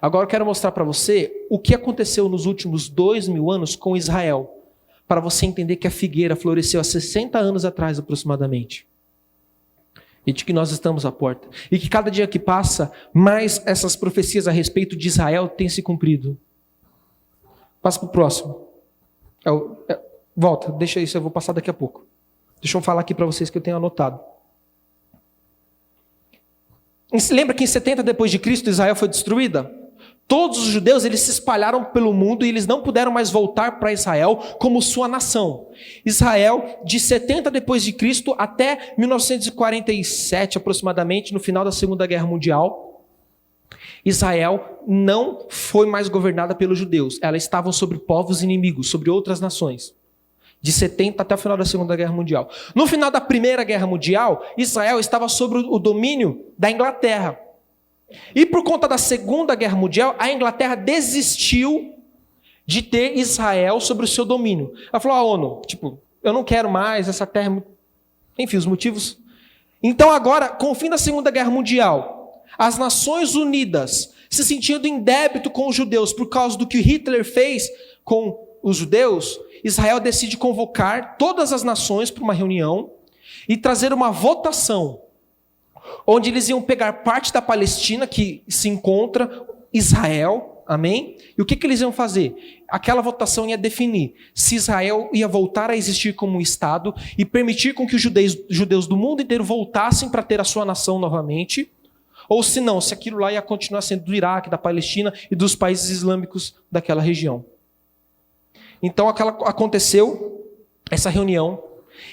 Agora eu quero mostrar para você o que aconteceu nos últimos 2000 anos com Israel, para você entender que a figueira floresceu há 60 anos atrás aproximadamente. E de que nós estamos à porta. E que cada dia que passa, mais essas profecias a respeito de Israel têm se cumprido. Passa para o próximo. Volta, deixa isso, eu vou passar daqui a pouco. Deixa eu falar aqui para vocês que eu tenho anotado. Lembra que em 70 depois de Cristo Israel foi destruída? Todos os judeus eles se espalharam pelo mundo e eles não puderam mais voltar para Israel como sua nação. Israel, de 70 depois de Cristo até 1947 aproximadamente, no final da Segunda Guerra Mundial, Israel não foi mais governada pelos judeus. Ela estava sobre povos inimigos, sobre outras nações. De 70 até o final da Segunda Guerra Mundial. No final da Primeira Guerra Mundial, Israel estava sob o domínio da Inglaterra. E por conta da Segunda Guerra Mundial, a Inglaterra desistiu de ter Israel sobre o seu domínio. Ela falou à ONU, eu não quero mais essa terra. Enfim, os motivos. Então agora, com o fim da Segunda Guerra Mundial, as Nações Unidas, se sentindo em débito com os judeus por causa do que Hitler fez com os judeus, Israel decide convocar todas as nações para uma reunião e trazer uma votação, onde eles iam pegar parte da Palestina, que se encontra Israel, amém? E o que eles iam fazer? Aquela votação ia definir se Israel ia voltar a existir como um Estado e permitir com que os judeus do mundo inteiro voltassem para ter a sua nação novamente, ou se não, se aquilo lá ia continuar sendo do Iraque, da Palestina e dos países islâmicos daquela região. Então aconteceu essa reunião.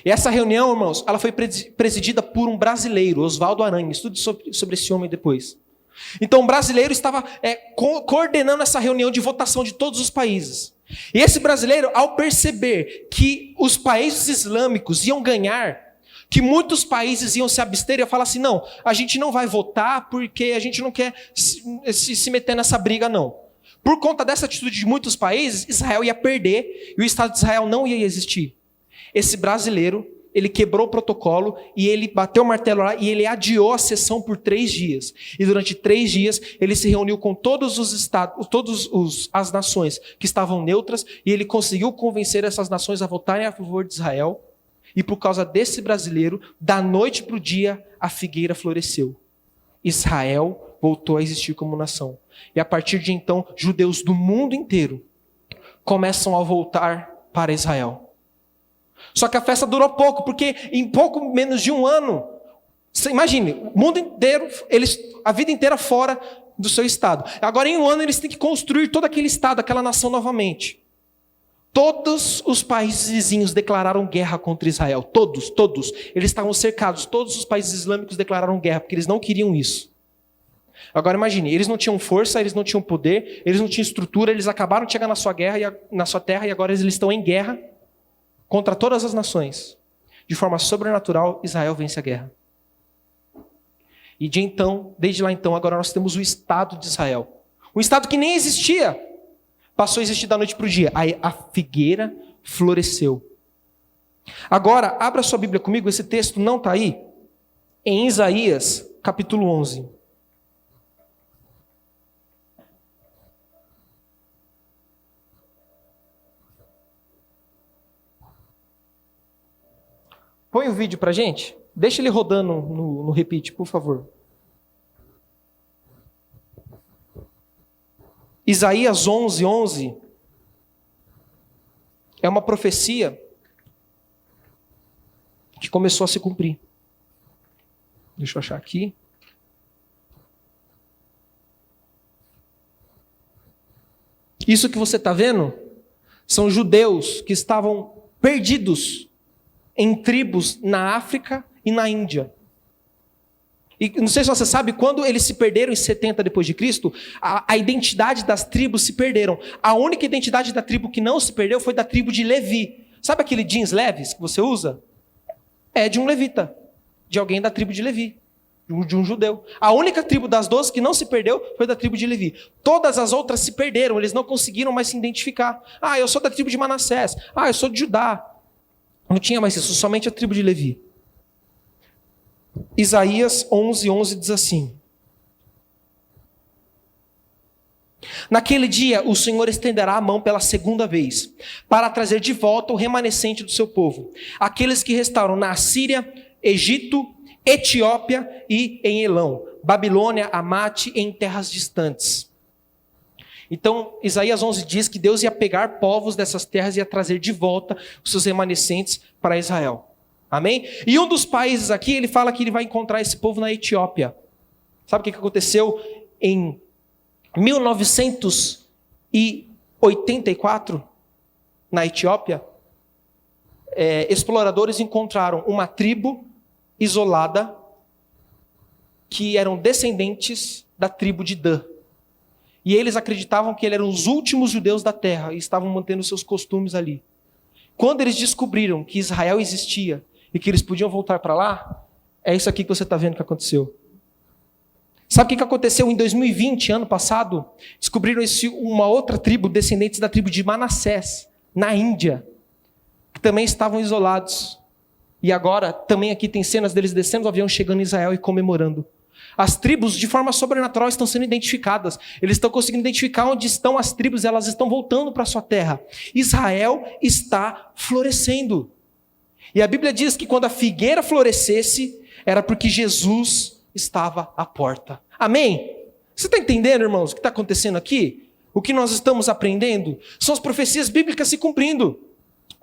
E essa reunião, irmãos, ela foi presidida por um brasileiro, Oswaldo Aranha. Estude sobre esse homem depois. Então, um brasileiro estava coordenando essa reunião de votação de todos os países. E esse brasileiro, ao perceber que os países islâmicos iam ganhar, que muitos países iam se abster, ia falar assim, não, a gente não vai votar porque a gente não quer se meter nessa briga, não. Por conta dessa atitude de muitos países, Israel ia perder e o Estado de Israel não ia existir. Esse brasileiro, ele quebrou o protocolo e ele bateu o martelo lá e ele adiou a sessão por 3 dias. E durante 3 dias, ele se reuniu com todos os estados, as nações que estavam neutras e ele conseguiu convencer essas nações a votarem a favor de Israel. E por causa desse brasileiro, da noite para o dia, a figueira floresceu. Israel voltou a existir como nação. E a partir de então, judeus do mundo inteiro começam a voltar para Israel. Só que a festa durou pouco, porque em pouco menos de um ano, você imagine, o mundo inteiro, a vida inteira fora do seu estado. Agora em um ano eles têm que construir todo aquele estado, aquela nação novamente. Todos os países vizinhos declararam guerra contra Israel. Todos. Eles estavam cercados. Todos os países islâmicos declararam guerra, porque eles não queriam isso. Agora imagine, eles não tinham força, eles não tinham poder, eles não tinham estrutura, eles acabaram de chegar na sua terra e agora eles estão em guerra contra todas as nações. De forma sobrenatural, Israel vence a guerra. E desde lá então, agora nós temos o Estado de Israel. Um Estado que nem existia, passou a existir da noite para o dia. Aí a figueira floresceu. Agora, abra sua Bíblia comigo, esse texto não está aí, em Isaías, capítulo 11. Põe o vídeo pra gente. Deixa ele rodando no repeat, por favor. Isaías 11:11 é uma profecia que começou a se cumprir. Deixa eu achar aqui. Isso que você está vendo são judeus que estavam perdidos em tribos na África e na Índia. E não sei se você sabe, quando eles se perderam em 70 depois de Cristo, a identidade das tribos se perderam. A única identidade da tribo que não se perdeu foi da tribo de Levi. Sabe aquele jeans leves que você usa? É de um levita, de alguém da tribo de Levi, de um judeu. A única tribo das 12 que não se perdeu foi da tribo de Levi. Todas as outras se perderam, eles não conseguiram mais se identificar. Ah, eu sou da tribo de Manassés. Ah, eu sou de Judá. Não tinha mais isso, somente a tribo de Levi. Isaías 11:11 diz assim: Naquele dia o Senhor estenderá a mão pela segunda vez, para trazer de volta o remanescente do seu povo, aqueles que restaram na Assíria, Egito, Etiópia e em Elão, Babilônia, Amate e em terras distantes. Então, Isaías 11 diz que Deus ia pegar povos dessas terras e ia trazer de volta os seus remanescentes para Israel. Amém? E um dos países aqui, ele fala que ele vai encontrar esse povo na Etiópia. Sabe o que aconteceu em 1984, na Etiópia? Exploradores encontraram uma tribo isolada que eram descendentes da tribo de Dan. E eles acreditavam que eles eram os últimos judeus da terra e estavam mantendo seus costumes ali. Quando eles descobriram que Israel existia e que eles podiam voltar para lá, é isso aqui que você está vendo que aconteceu. Sabe o que aconteceu em 2020, ano passado? Descobriram uma outra tribo, descendentes da tribo de Manassés, na Índia, que também estavam isolados. E agora, também aqui tem cenas deles descendo do avião, chegando em Israel e comemorando. As tribos, de forma sobrenatural, estão sendo identificadas. Eles estão conseguindo identificar onde estão as tribos, elas estão voltando para a sua terra. Israel está florescendo. E a Bíblia diz que quando a figueira florescesse, era porque Jesus estava à porta. Amém? Você está entendendo, irmãos, o que está acontecendo aqui? O que nós estamos aprendendo? São as profecias bíblicas se cumprindo.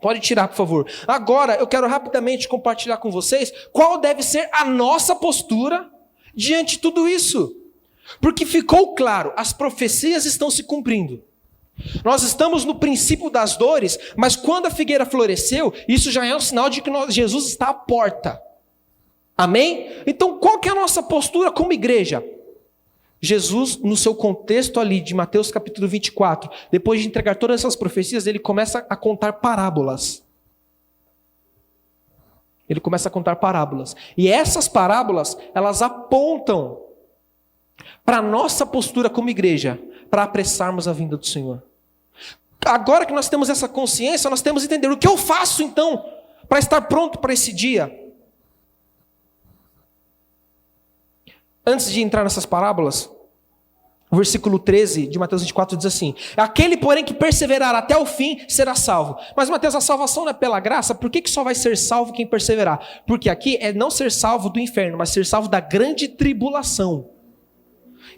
Pode tirar, por favor. Agora, eu quero rapidamente compartilhar com vocês qual deve ser a nossa postura diante de tudo isso. Porque ficou claro, as profecias estão se cumprindo. Nós estamos no princípio das dores, mas quando a figueira floresceu, isso já é um sinal de que Jesus está à porta. Amém? Então qual que é a nossa postura como igreja? Jesus, no seu contexto ali de Mateus capítulo 24, depois de entregar todas essas profecias, ele começa a contar parábolas. Ele começa a contar parábolas. E essas parábolas, elas apontam para a nossa postura como igreja, para apressarmos a vinda do Senhor. Agora que nós temos essa consciência, nós temos que entender o que eu faço então, para estar pronto para esse dia. Antes de entrar nessas parábolas, o versículo 13 de Mateus 24 diz assim: aquele, porém, que perseverar até o fim, será salvo. Mas, Mateus, a salvação não é pela graça? Por que só vai ser salvo quem perseverar? Porque aqui é não ser salvo do inferno, mas ser salvo da grande tribulação.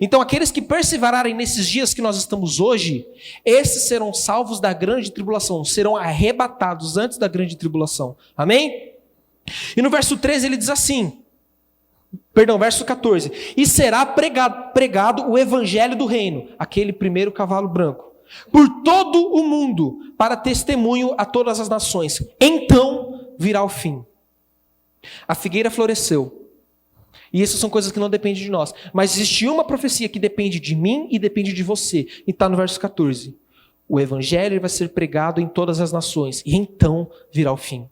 Então, aqueles que perseverarem nesses dias que nós estamos hoje, esses serão salvos da grande tribulação, serão arrebatados antes da grande tribulação. Amém? E no verso 13 ele diz assim, verso 14: e será pregado o evangelho do reino, aquele primeiro cavalo branco, por todo o mundo, para testemunho a todas as nações. Então virá o fim. A figueira floresceu. E essas são coisas que não dependem de nós. Mas existe uma profecia que depende de mim e depende de você. E está no verso 14. O evangelho vai ser pregado em todas as nações. E então virá o fim.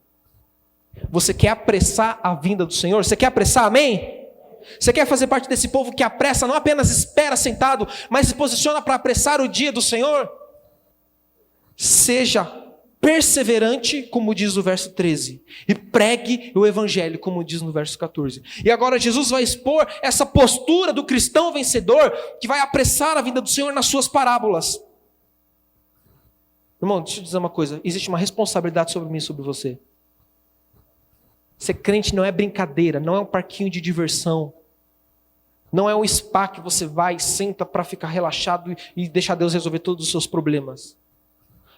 Você quer apressar a vinda do Senhor? Você quer apressar? Amém? Você quer fazer parte desse povo que apressa, não apenas espera sentado, mas se posiciona para apressar o dia do Senhor? Seja perseverante, como diz o verso 13, e pregue o evangelho, como diz no verso 14. E agora Jesus vai expor essa postura do cristão vencedor, que vai apressar a vinda do Senhor nas suas parábolas. Irmão, deixa eu dizer uma coisa, existe uma responsabilidade sobre mim e sobre você. Ser crente não é brincadeira, não é um parquinho de diversão, não é um spa que você vai e senta para ficar relaxado e deixar Deus resolver todos os seus problemas.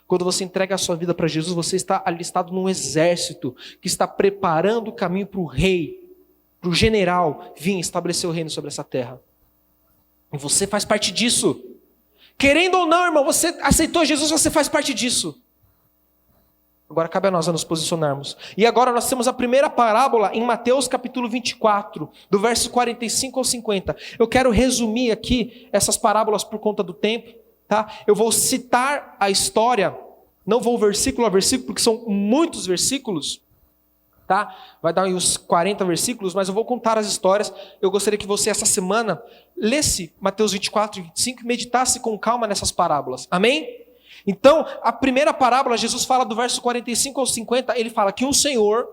Quando você entrega a sua vida para Jesus, você está alistado num exército que está preparando o caminho para o rei, para o general vir estabelecer o reino sobre essa terra. E você faz parte disso. Querendo ou não, irmão, você aceitou Jesus, você faz parte disso. Agora cabe a nós a nos posicionarmos. E agora nós temos a primeira parábola em Mateus capítulo 24, do verso 45 ao 50. Eu quero resumir aqui essas parábolas por conta do tempo. Tá? Eu vou citar a história, não vou versículo a versículo, porque são muitos versículos, tá? Vai dar uns 40 versículos, mas eu vou contar as histórias. Eu gostaria que você, essa semana, lesse Mateus 24 e 25 e meditasse com calma nessas parábolas. Amém? Então, a primeira parábola, Jesus fala do verso 45 ao 50, ele fala que um senhor,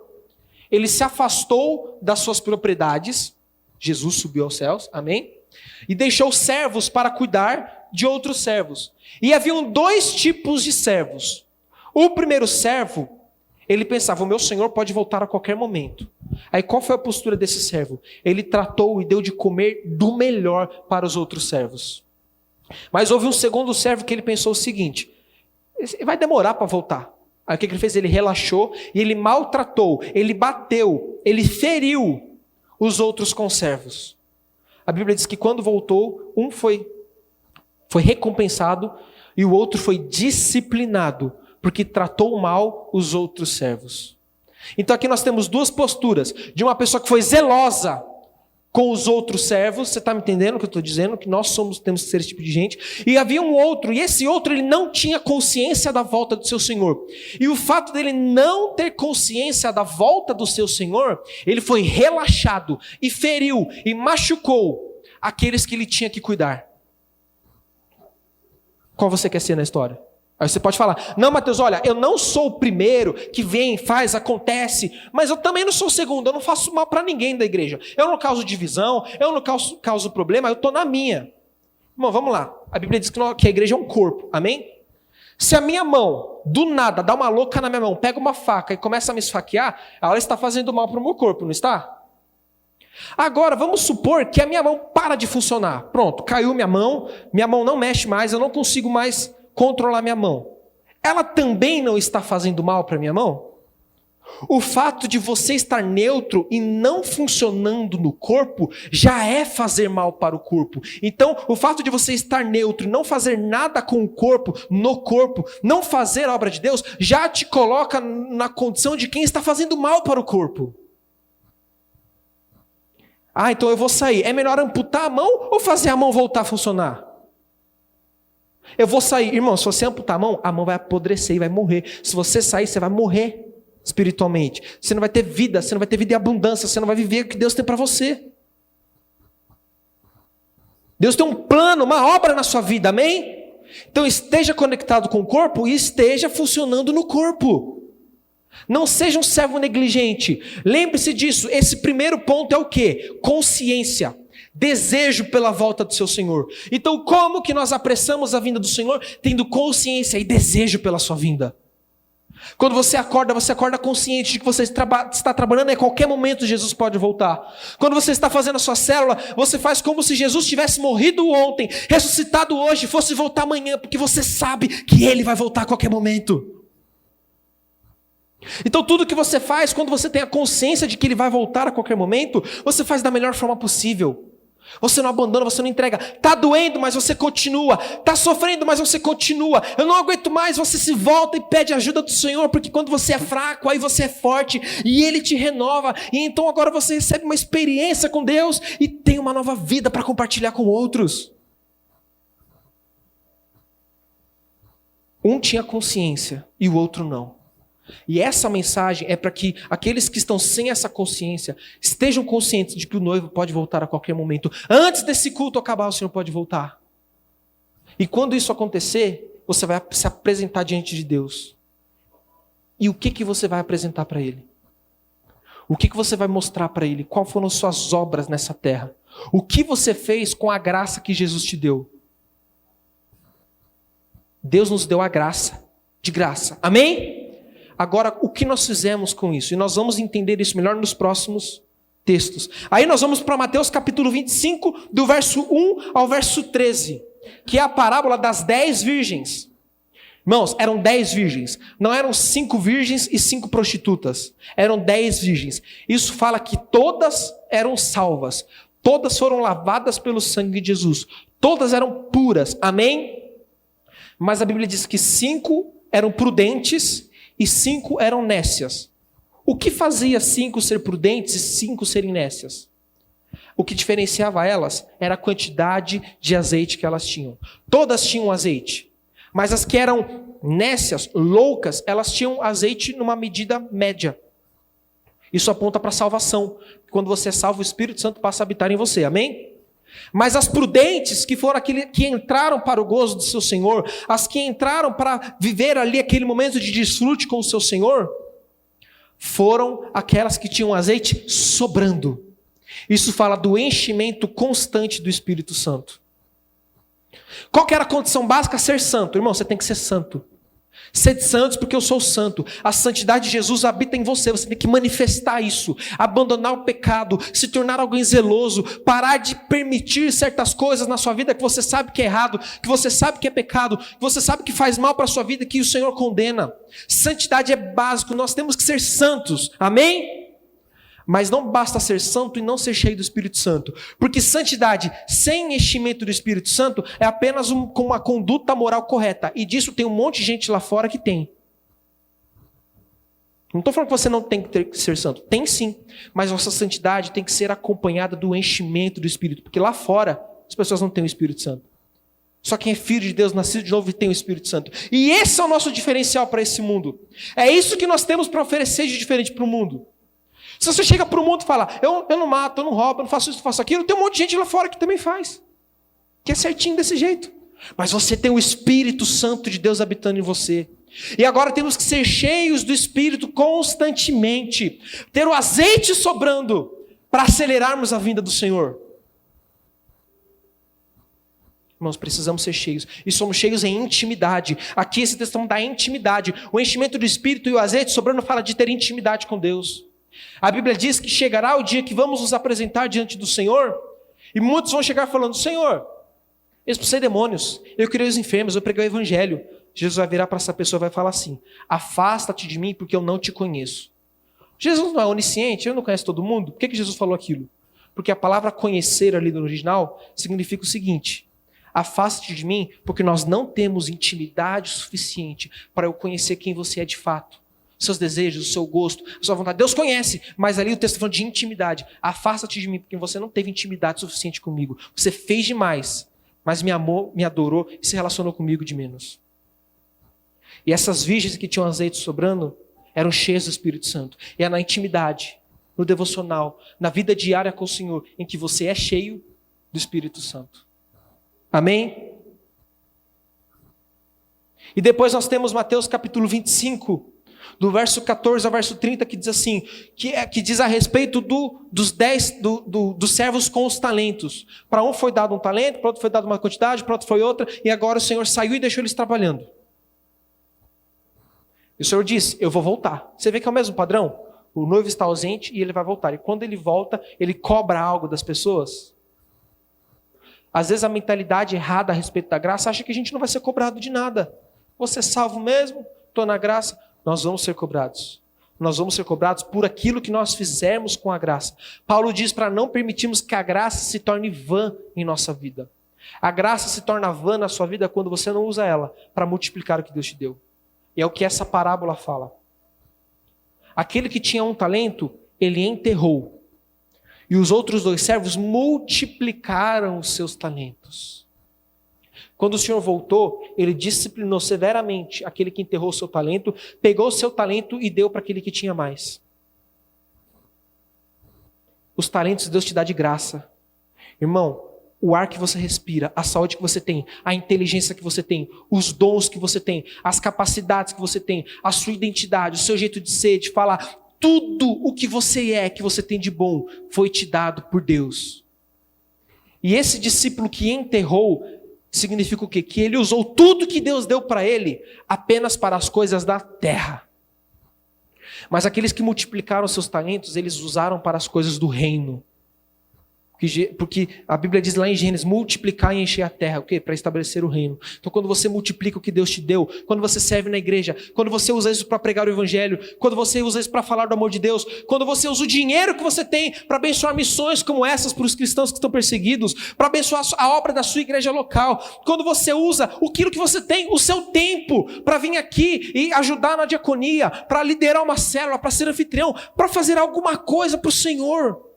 ele se afastou das suas propriedades, Jesus subiu aos céus, amém? E deixou servos para cuidar de outros servos. E haviam dois tipos de servos. O primeiro servo, ele pensava, o meu senhor pode voltar a qualquer momento. Aí qual foi a postura desse servo? Ele tratou e deu de comer do melhor para os outros servos. Mas houve um segundo servo que ele pensou o seguinte, vai demorar para voltar. Aí o que ele fez? Ele relaxou e ele maltratou, ele bateu, ele feriu os outros conservos. A Bíblia diz que quando voltou, um foi recompensado e o outro foi disciplinado, porque tratou mal os outros servos. Então aqui nós temos duas posturas, de uma pessoa que foi zelosa com os outros servos, você está me entendendo o que eu estou dizendo? Que nós temos que ser esse tipo de gente. E havia um outro, e esse outro ele não tinha consciência da volta do seu Senhor. E o fato dele não ter consciência da volta do seu Senhor, ele foi relaxado e feriu e machucou aqueles que ele tinha que cuidar. Qual você quer ser na história? Aí você pode falar, não, Mateus, olha, eu não sou o primeiro que vem, faz, acontece, mas eu também não sou o segundo, eu não faço mal para ninguém da igreja. Eu não causo divisão, eu não causo problema, eu estou na minha. Irmão, vamos lá. A Bíblia diz que a igreja é um corpo, amém? Se a minha mão, do nada, dá uma louca na minha mão, pega uma faca e começa a me esfaquear, ela está fazendo mal para o meu corpo, não está? Agora, vamos supor que a minha mão para de funcionar. Pronto, caiu minha mão não mexe mais, eu não consigo mais controlar minha mão. Ela também não está fazendo mal para minha mão? O fato de você estar neutro e não funcionando no corpo já é fazer mal para o corpo. Então, o fato de você estar neutro e não fazer nada com o corpo, no corpo, não fazer a obra de Deus, já te coloca na condição de quem está fazendo mal para o corpo. Ah, então eu vou sair. É melhor amputar a mão ou fazer a mão voltar a funcionar? Eu vou sair. Irmão, se você amputar a mão vai apodrecer e vai morrer. Se você sair, você vai morrer espiritualmente. Você não vai ter vida, você não vai ter vida em abundância, você não vai viver o que Deus tem para você. Deus tem um plano, uma obra na sua vida, amém? Então esteja conectado com o corpo e esteja funcionando no corpo. Não seja um servo negligente. Lembre-se disso. Esse primeiro ponto é o quê? Consciência. Desejo pela volta do seu Senhor. Então como que nós apressamos a vinda do Senhor? Tendo consciência e desejo pela sua vinda. Quando você acorda consciente de que você está trabalhando e a qualquer momento Jesus pode voltar. Quando você está fazendo a sua célula, você faz como se Jesus tivesse morrido ontem, ressuscitado hoje, fosse voltar amanhã, porque você sabe que Ele vai voltar a qualquer momento. Então tudo que você faz, quando você tem a consciência de que Ele vai voltar a qualquer momento, você faz da melhor forma possível. Você não abandona, você não entrega. Está doendo, mas você continua. Está sofrendo, mas você continua. Eu não aguento mais, você se volta e pede ajuda do Senhor, porque quando você é fraco, aí você é forte e Ele te renova. E então agora você recebe uma experiência com Deus e tem uma nova vida para compartilhar com outros. Um tinha consciência e o outro não. E essa mensagem é para que aqueles que estão sem essa consciência estejam conscientes de que o noivo pode voltar a qualquer momento. Antes desse culto acabar, o Senhor pode voltar. E quando isso acontecer, você vai se apresentar diante de Deus. E o que você vai apresentar para Ele? O que você vai mostrar para Ele? Quais foram suas obras nessa terra? O que você fez com a graça que Jesus te deu? Deus nos deu a graça, de graça. Amém? Agora, o que nós fizemos com isso? E nós vamos entender isso melhor nos próximos textos. Aí nós vamos para Mateus capítulo 25, do verso 1 ao verso 13, que é a parábola das 10 virgens. Irmãos, eram 10 virgens. Não eram 5 virgens e 5 prostitutas. Eram 10 virgens. Isso fala que todas eram salvas. Todas foram lavadas pelo sangue de Jesus. Todas eram puras. Amém? Mas a Bíblia diz que 5 eram prudentes e 5 eram nécias. O que fazia 5 ser prudentes e 5 serem nécias? O que diferenciava elas era a quantidade de azeite que elas tinham. Todas tinham azeite. Mas as que eram nécias, loucas, elas tinham azeite numa medida média. Isso aponta para a salvação. Quando você é salvo, o Espírito Santo passa a habitar em você. Amém? Mas as prudentes, que foram aqueles que entraram para o gozo do seu Senhor, as que entraram para viver ali aquele momento de desfrute com o seu Senhor, foram aquelas que tinham azeite sobrando. Isso fala do enchimento constante do Espírito Santo. Qual que era a condição básica? Ser santo. Irmão, você tem que ser santo. Sede santos porque eu sou santo. A santidade de Jesus habita em você. Você tem que manifestar isso. Abandonar o pecado. Se tornar alguém zeloso. Parar de permitir certas coisas na sua vida que você sabe que é errado. Que você sabe que é pecado. Que você sabe que faz mal para a sua vida. Que o Senhor condena. Santidade é básico. Nós temos que ser santos. Amém? Mas não basta ser santo e não ser cheio do Espírito Santo. Porque santidade sem enchimento do Espírito Santo é apenas com uma conduta moral correta. E disso tem um monte de gente lá fora que tem. Não estou falando que você não tem que ser santo. Tem sim. Mas nossa santidade tem que ser acompanhada do enchimento do Espírito. Porque lá fora as pessoas não têm o Espírito Santo. Só quem é filho de Deus, nascido de novo, tem o Espírito Santo. E esse é o nosso diferencial para esse mundo. É isso que nós temos para oferecer de diferente para o mundo. Se você chega para o mundo e fala, eu não mato, eu não roubo, eu não faço isso, não faço aquilo, tem um monte de gente lá fora que também faz. Que é certinho desse jeito. Mas você tem o Espírito Santo de Deus habitando em você. E agora temos que ser cheios do Espírito constantemente. Ter o azeite sobrando para acelerarmos a vinda do Senhor. Irmãos, precisamos ser cheios. E somos cheios em intimidade. Aqui esse texto dá intimidade. O enchimento do Espírito e o azeite sobrando fala de ter intimidade com Deus. A Bíblia diz que chegará o dia que vamos nos apresentar diante do Senhor, e muitos vão chegar falando, Senhor, eu expulsei demônios, eu criei os enfermos, eu preguei o evangelho. Jesus vai virar para essa pessoa e vai falar assim, afasta-te de mim porque eu não te conheço. Jesus não é onisciente, ele não conhece todo mundo. Por que Jesus falou aquilo? Porque a palavra conhecer ali no original significa o seguinte: afaste-te de mim, porque nós não temos intimidade suficiente para eu conhecer quem você é de fato. Seus desejos, o seu gosto, a sua vontade. Deus conhece, mas ali o texto está falando de intimidade. Afasta-te de mim, porque você não teve intimidade suficiente comigo. Você fez demais, mas me amou, me adorou e se relacionou comigo de menos. E essas virgens que tinham azeite sobrando eram cheias do Espírito Santo. E é na intimidade, no devocional, na vida diária com o Senhor, em que você é cheio do Espírito Santo. Amém? E depois nós temos Mateus capítulo 25, do verso 14 ao verso 30, que diz assim, que diz a respeito dos servos com os talentos. Para um foi dado um talento, para outro foi dado uma quantidade, para outro foi outra, e agora o Senhor saiu e deixou eles trabalhando. E o Senhor disse, eu vou voltar. Você vê que é o mesmo padrão? O noivo está ausente e ele vai voltar. E quando ele volta, ele cobra algo das pessoas. Às vezes a mentalidade errada a respeito da graça acha que a gente não vai ser cobrado de nada. Você é salvo mesmo? Estou na graça. Nós vamos ser cobrados. Nós vamos ser cobrados por aquilo que nós fizermos com a graça. Paulo diz para não permitirmos que a graça se torne vã em nossa vida. A graça se torna vã na sua vida quando você não usa ela para multiplicar o que Deus te deu. E é o que essa parábola fala. Aquele que tinha um talento, ele enterrou. E os outros 2 servos multiplicaram os seus talentos. Quando o Senhor voltou, ele disciplinou severamente aquele que enterrou o seu talento, pegou o seu talento e deu para aquele que tinha mais. Os talentos Deus te dá de graça. Irmão, o ar que você respira, a saúde que você tem, a inteligência que você tem, os dons que você tem, as capacidades que você tem, a sua identidade, o seu jeito de ser, de falar, tudo o que você é, que você tem de bom, foi te dado por Deus. E esse discípulo que enterrou, significa o quê? Que ele usou tudo que Deus deu para ele apenas para as coisas da terra. Mas aqueles que multiplicaram seus talentos, eles usaram para as coisas do reino. Porque a Bíblia diz lá em Gênesis, multiplicar e encher a terra, o quê? Para estabelecer o reino. Então quando você multiplica o que Deus te deu, quando você serve na igreja, quando você usa isso para pregar o evangelho, quando você usa isso para falar do amor de Deus, quando você usa o dinheiro que você tem para abençoar missões como essas para os cristãos que estão perseguidos, para abençoar a obra da sua igreja local, quando você usa aquilo que você tem, o seu tempo, para vir aqui e ajudar na diaconia, para liderar uma célula, para ser anfitrião, para fazer alguma coisa para o Senhor,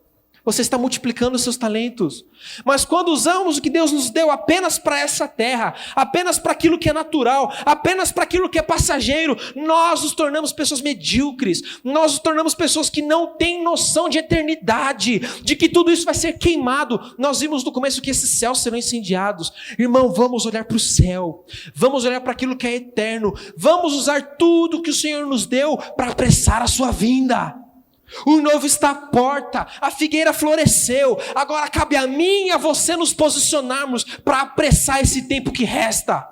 você está multiplicando os seus talentos. Mas quando usamos o que Deus nos deu apenas para essa terra, apenas para aquilo que é natural, apenas para aquilo que é passageiro, nós nos tornamos pessoas medíocres, nós nos tornamos pessoas que não têm noção de eternidade, de que tudo isso vai ser queimado. Nós vimos no começo que esses céus serão incendiados. Irmão, vamos olhar para o céu, vamos olhar para aquilo que é eterno, vamos usar tudo que o Senhor nos deu para apressar a sua vinda. O noivo está à porta, a figueira floresceu, agora cabe a mim e a você nos posicionarmos para apressar esse tempo que resta.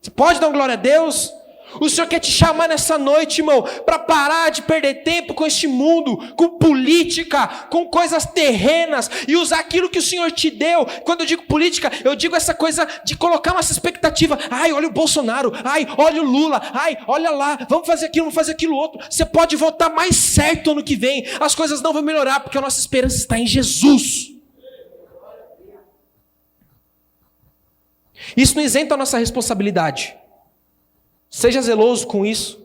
Você pode dar uma glória a Deus? O Senhor quer te chamar nessa noite, irmão, para parar de perder tempo com este mundo, com política, com coisas terrenas, e usar aquilo que o Senhor te deu. Quando eu digo política, eu digo essa coisa de colocar uma expectativa. Ai, olha o Bolsonaro, ai, olha o Lula, ai, olha lá, vamos fazer aquilo, vamos fazer aquilo outro. Você pode votar mais certo ano que vem, as coisas não vão melhorar, porque a nossa esperança está em Jesus. Isso não isenta a nossa responsabilidade. Seja zeloso com isso.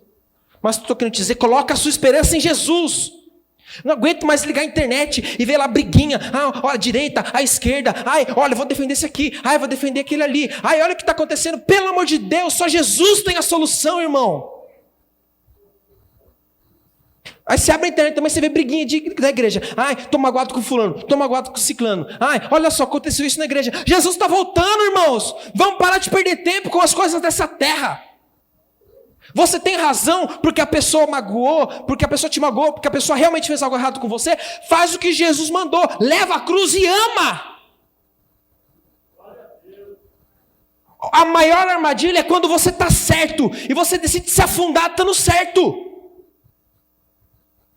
Mas estou querendo te dizer, coloca a sua esperança em Jesus. Não aguento mais ligar a internet e ver lá briguinha. Olha a direita, a esquerda. Ai, olha, vou defender esse aqui. Ai, vou defender aquele ali. Ai, olha o que está acontecendo. Pelo amor de Deus, só Jesus tem a solução, irmão. Aí você abre a internet também, você vê briguinha da igreja. Ai, tô magoado com fulano, tô magoado com ciclano. Ai, olha só, aconteceu isso na igreja. Jesus está voltando, irmãos. Vamos parar de perder tempo com as coisas dessa terra. Você tem razão porque a pessoa magoou, porque a pessoa te magoou, porque a pessoa realmente fez algo errado com você. Faz o que Jesus mandou, leva a cruz e ama. A maior armadilha é quando você está certo e você decide se afundar estando certo.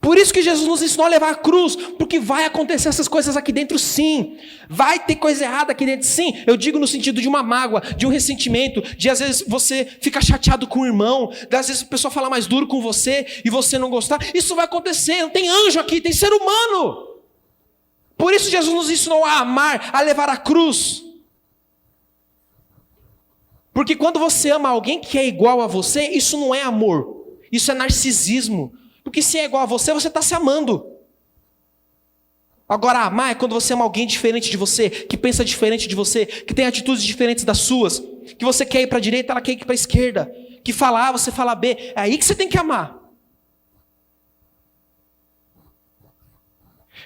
Por isso que Jesus nos ensinou a levar a cruz, porque vai acontecer essas coisas aqui dentro sim, vai ter coisa errada aqui dentro sim, eu digo no sentido de uma mágoa, de um ressentimento, de às vezes você ficar chateado com o irmão, de às vezes a pessoa falar mais duro com você e você não gostar, isso vai acontecer, não tem anjo aqui, tem ser humano. Por isso Jesus nos ensinou a amar, a levar a cruz. Porque quando você ama alguém que é igual a você, isso não é amor, isso é narcisismo. Porque se é igual a você, você está se amando. Agora, amar é quando você ama alguém diferente de você, que pensa diferente de você, que tem atitudes diferentes das suas, que você quer ir para a direita, ela quer ir para a esquerda, que fala A, você fala B. É aí que você tem que amar.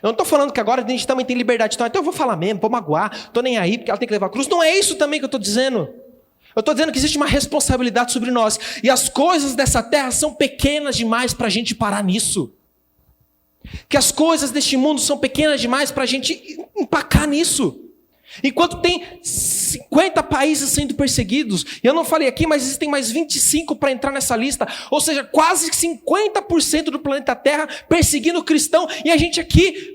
Eu não estou falando que agora a gente também tem liberdade. Então eu vou falar mesmo, vou magoar, estou nem aí, porque ela tem que levar a cruz. Não é isso também que eu estou dizendo. Eu estou dizendo que existe uma responsabilidade sobre nós. E as coisas dessa terra são pequenas demais para a gente parar nisso. Que as coisas deste mundo são pequenas demais para a gente empacar nisso. Enquanto tem 50 países sendo perseguidos, e eu não falei aqui, mas existem mais 25 para entrar nessa lista, ou seja, quase 50% do planeta Terra perseguindo o cristão, e a gente aqui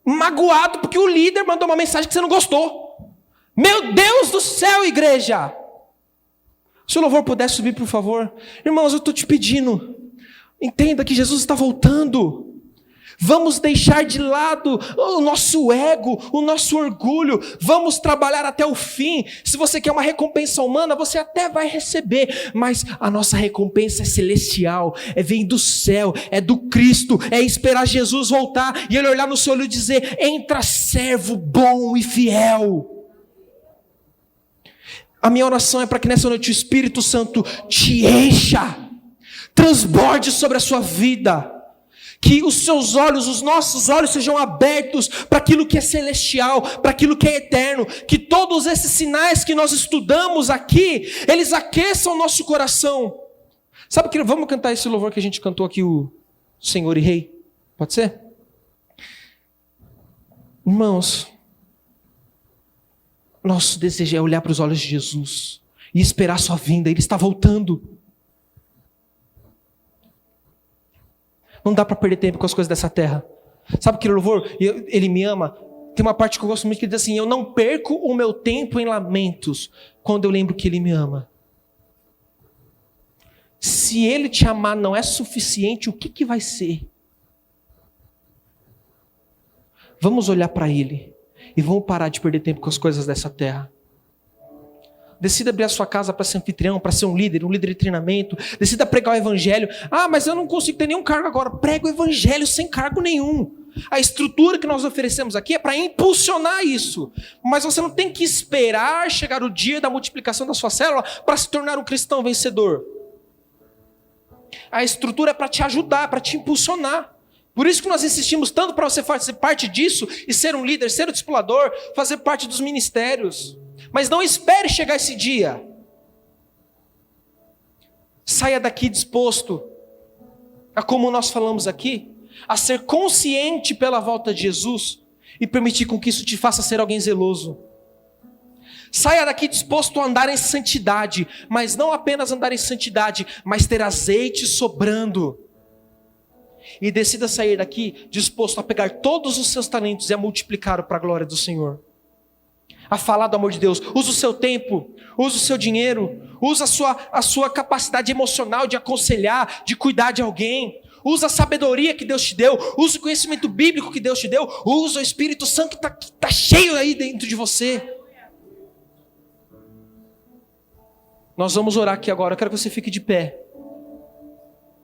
magoado porque o líder mandou uma mensagem que você não gostou. Meu Deus do céu, igreja! Se o louvor puder subir, por favor. Irmãos, eu estou te pedindo. Entenda que Jesus está voltando. Vamos deixar de lado o nosso ego, o nosso orgulho. Vamos trabalhar até o fim. Se você quer uma recompensa humana, você até vai receber. Mas a nossa recompensa é celestial. Vem do céu, é do Cristo. É esperar Jesus voltar e Ele olhar no seu olho e dizer: entra, servo bom e fiel. A minha oração é para que nessa noite o Espírito Santo te encha, transborde sobre a sua vida, que os seus olhos, os nossos olhos sejam abertos para aquilo que é celestial, para aquilo que é eterno, que todos esses sinais que nós estudamos aqui, eles aqueçam o nosso coração. Sabe que vamos cantar esse louvor que a gente cantou aqui, o Senhor e Rei? Pode ser? Irmãos, nosso desejo é olhar para os olhos de Jesus e esperar a sua vinda. Ele está voltando. Não dá para perder tempo com as coisas dessa terra. Sabe aquele louvor? Ele me ama. Tem uma parte que eu gosto muito que diz assim: eu não perco o meu tempo em lamentos quando eu lembro que Ele me ama. Se Ele te amar não é suficiente, o que vai ser? Vamos olhar para Ele. E vamos parar de perder tempo com as coisas dessa terra. Decida abrir a sua casa para ser anfitrião, para ser um líder de treinamento. Decida pregar o evangelho. Ah, mas eu não consigo ter nenhum cargo agora. Prega o evangelho sem cargo nenhum. A estrutura que nós oferecemos aqui é para impulsionar isso. Mas você não tem que esperar chegar o dia da multiplicação da sua célula para se tornar um cristão vencedor. A estrutura é para te ajudar, para te impulsionar. Por isso que nós insistimos tanto para você fazer parte disso e ser um líder, ser um discipulador, fazer parte dos ministérios. Mas não espere chegar esse dia. Saia daqui disposto a, como nós falamos aqui, a ser consciente pela volta de Jesus e permitir com que isso te faça ser alguém zeloso. Saia daqui disposto a andar em santidade, mas não apenas andar em santidade, mas ter azeite sobrando. E decida sair daqui disposto a pegar todos os seus talentos e a multiplicar para a glória do Senhor. A falar do amor de Deus. Usa o seu tempo, usa o seu dinheiro, usa a sua capacidade emocional de aconselhar, de cuidar de alguém. Usa a sabedoria que Deus te deu, usa o conhecimento bíblico que Deus te deu, usa o Espírito Santo que está cheio aí dentro de você. Nós vamos orar aqui agora, eu quero que você fique de pé.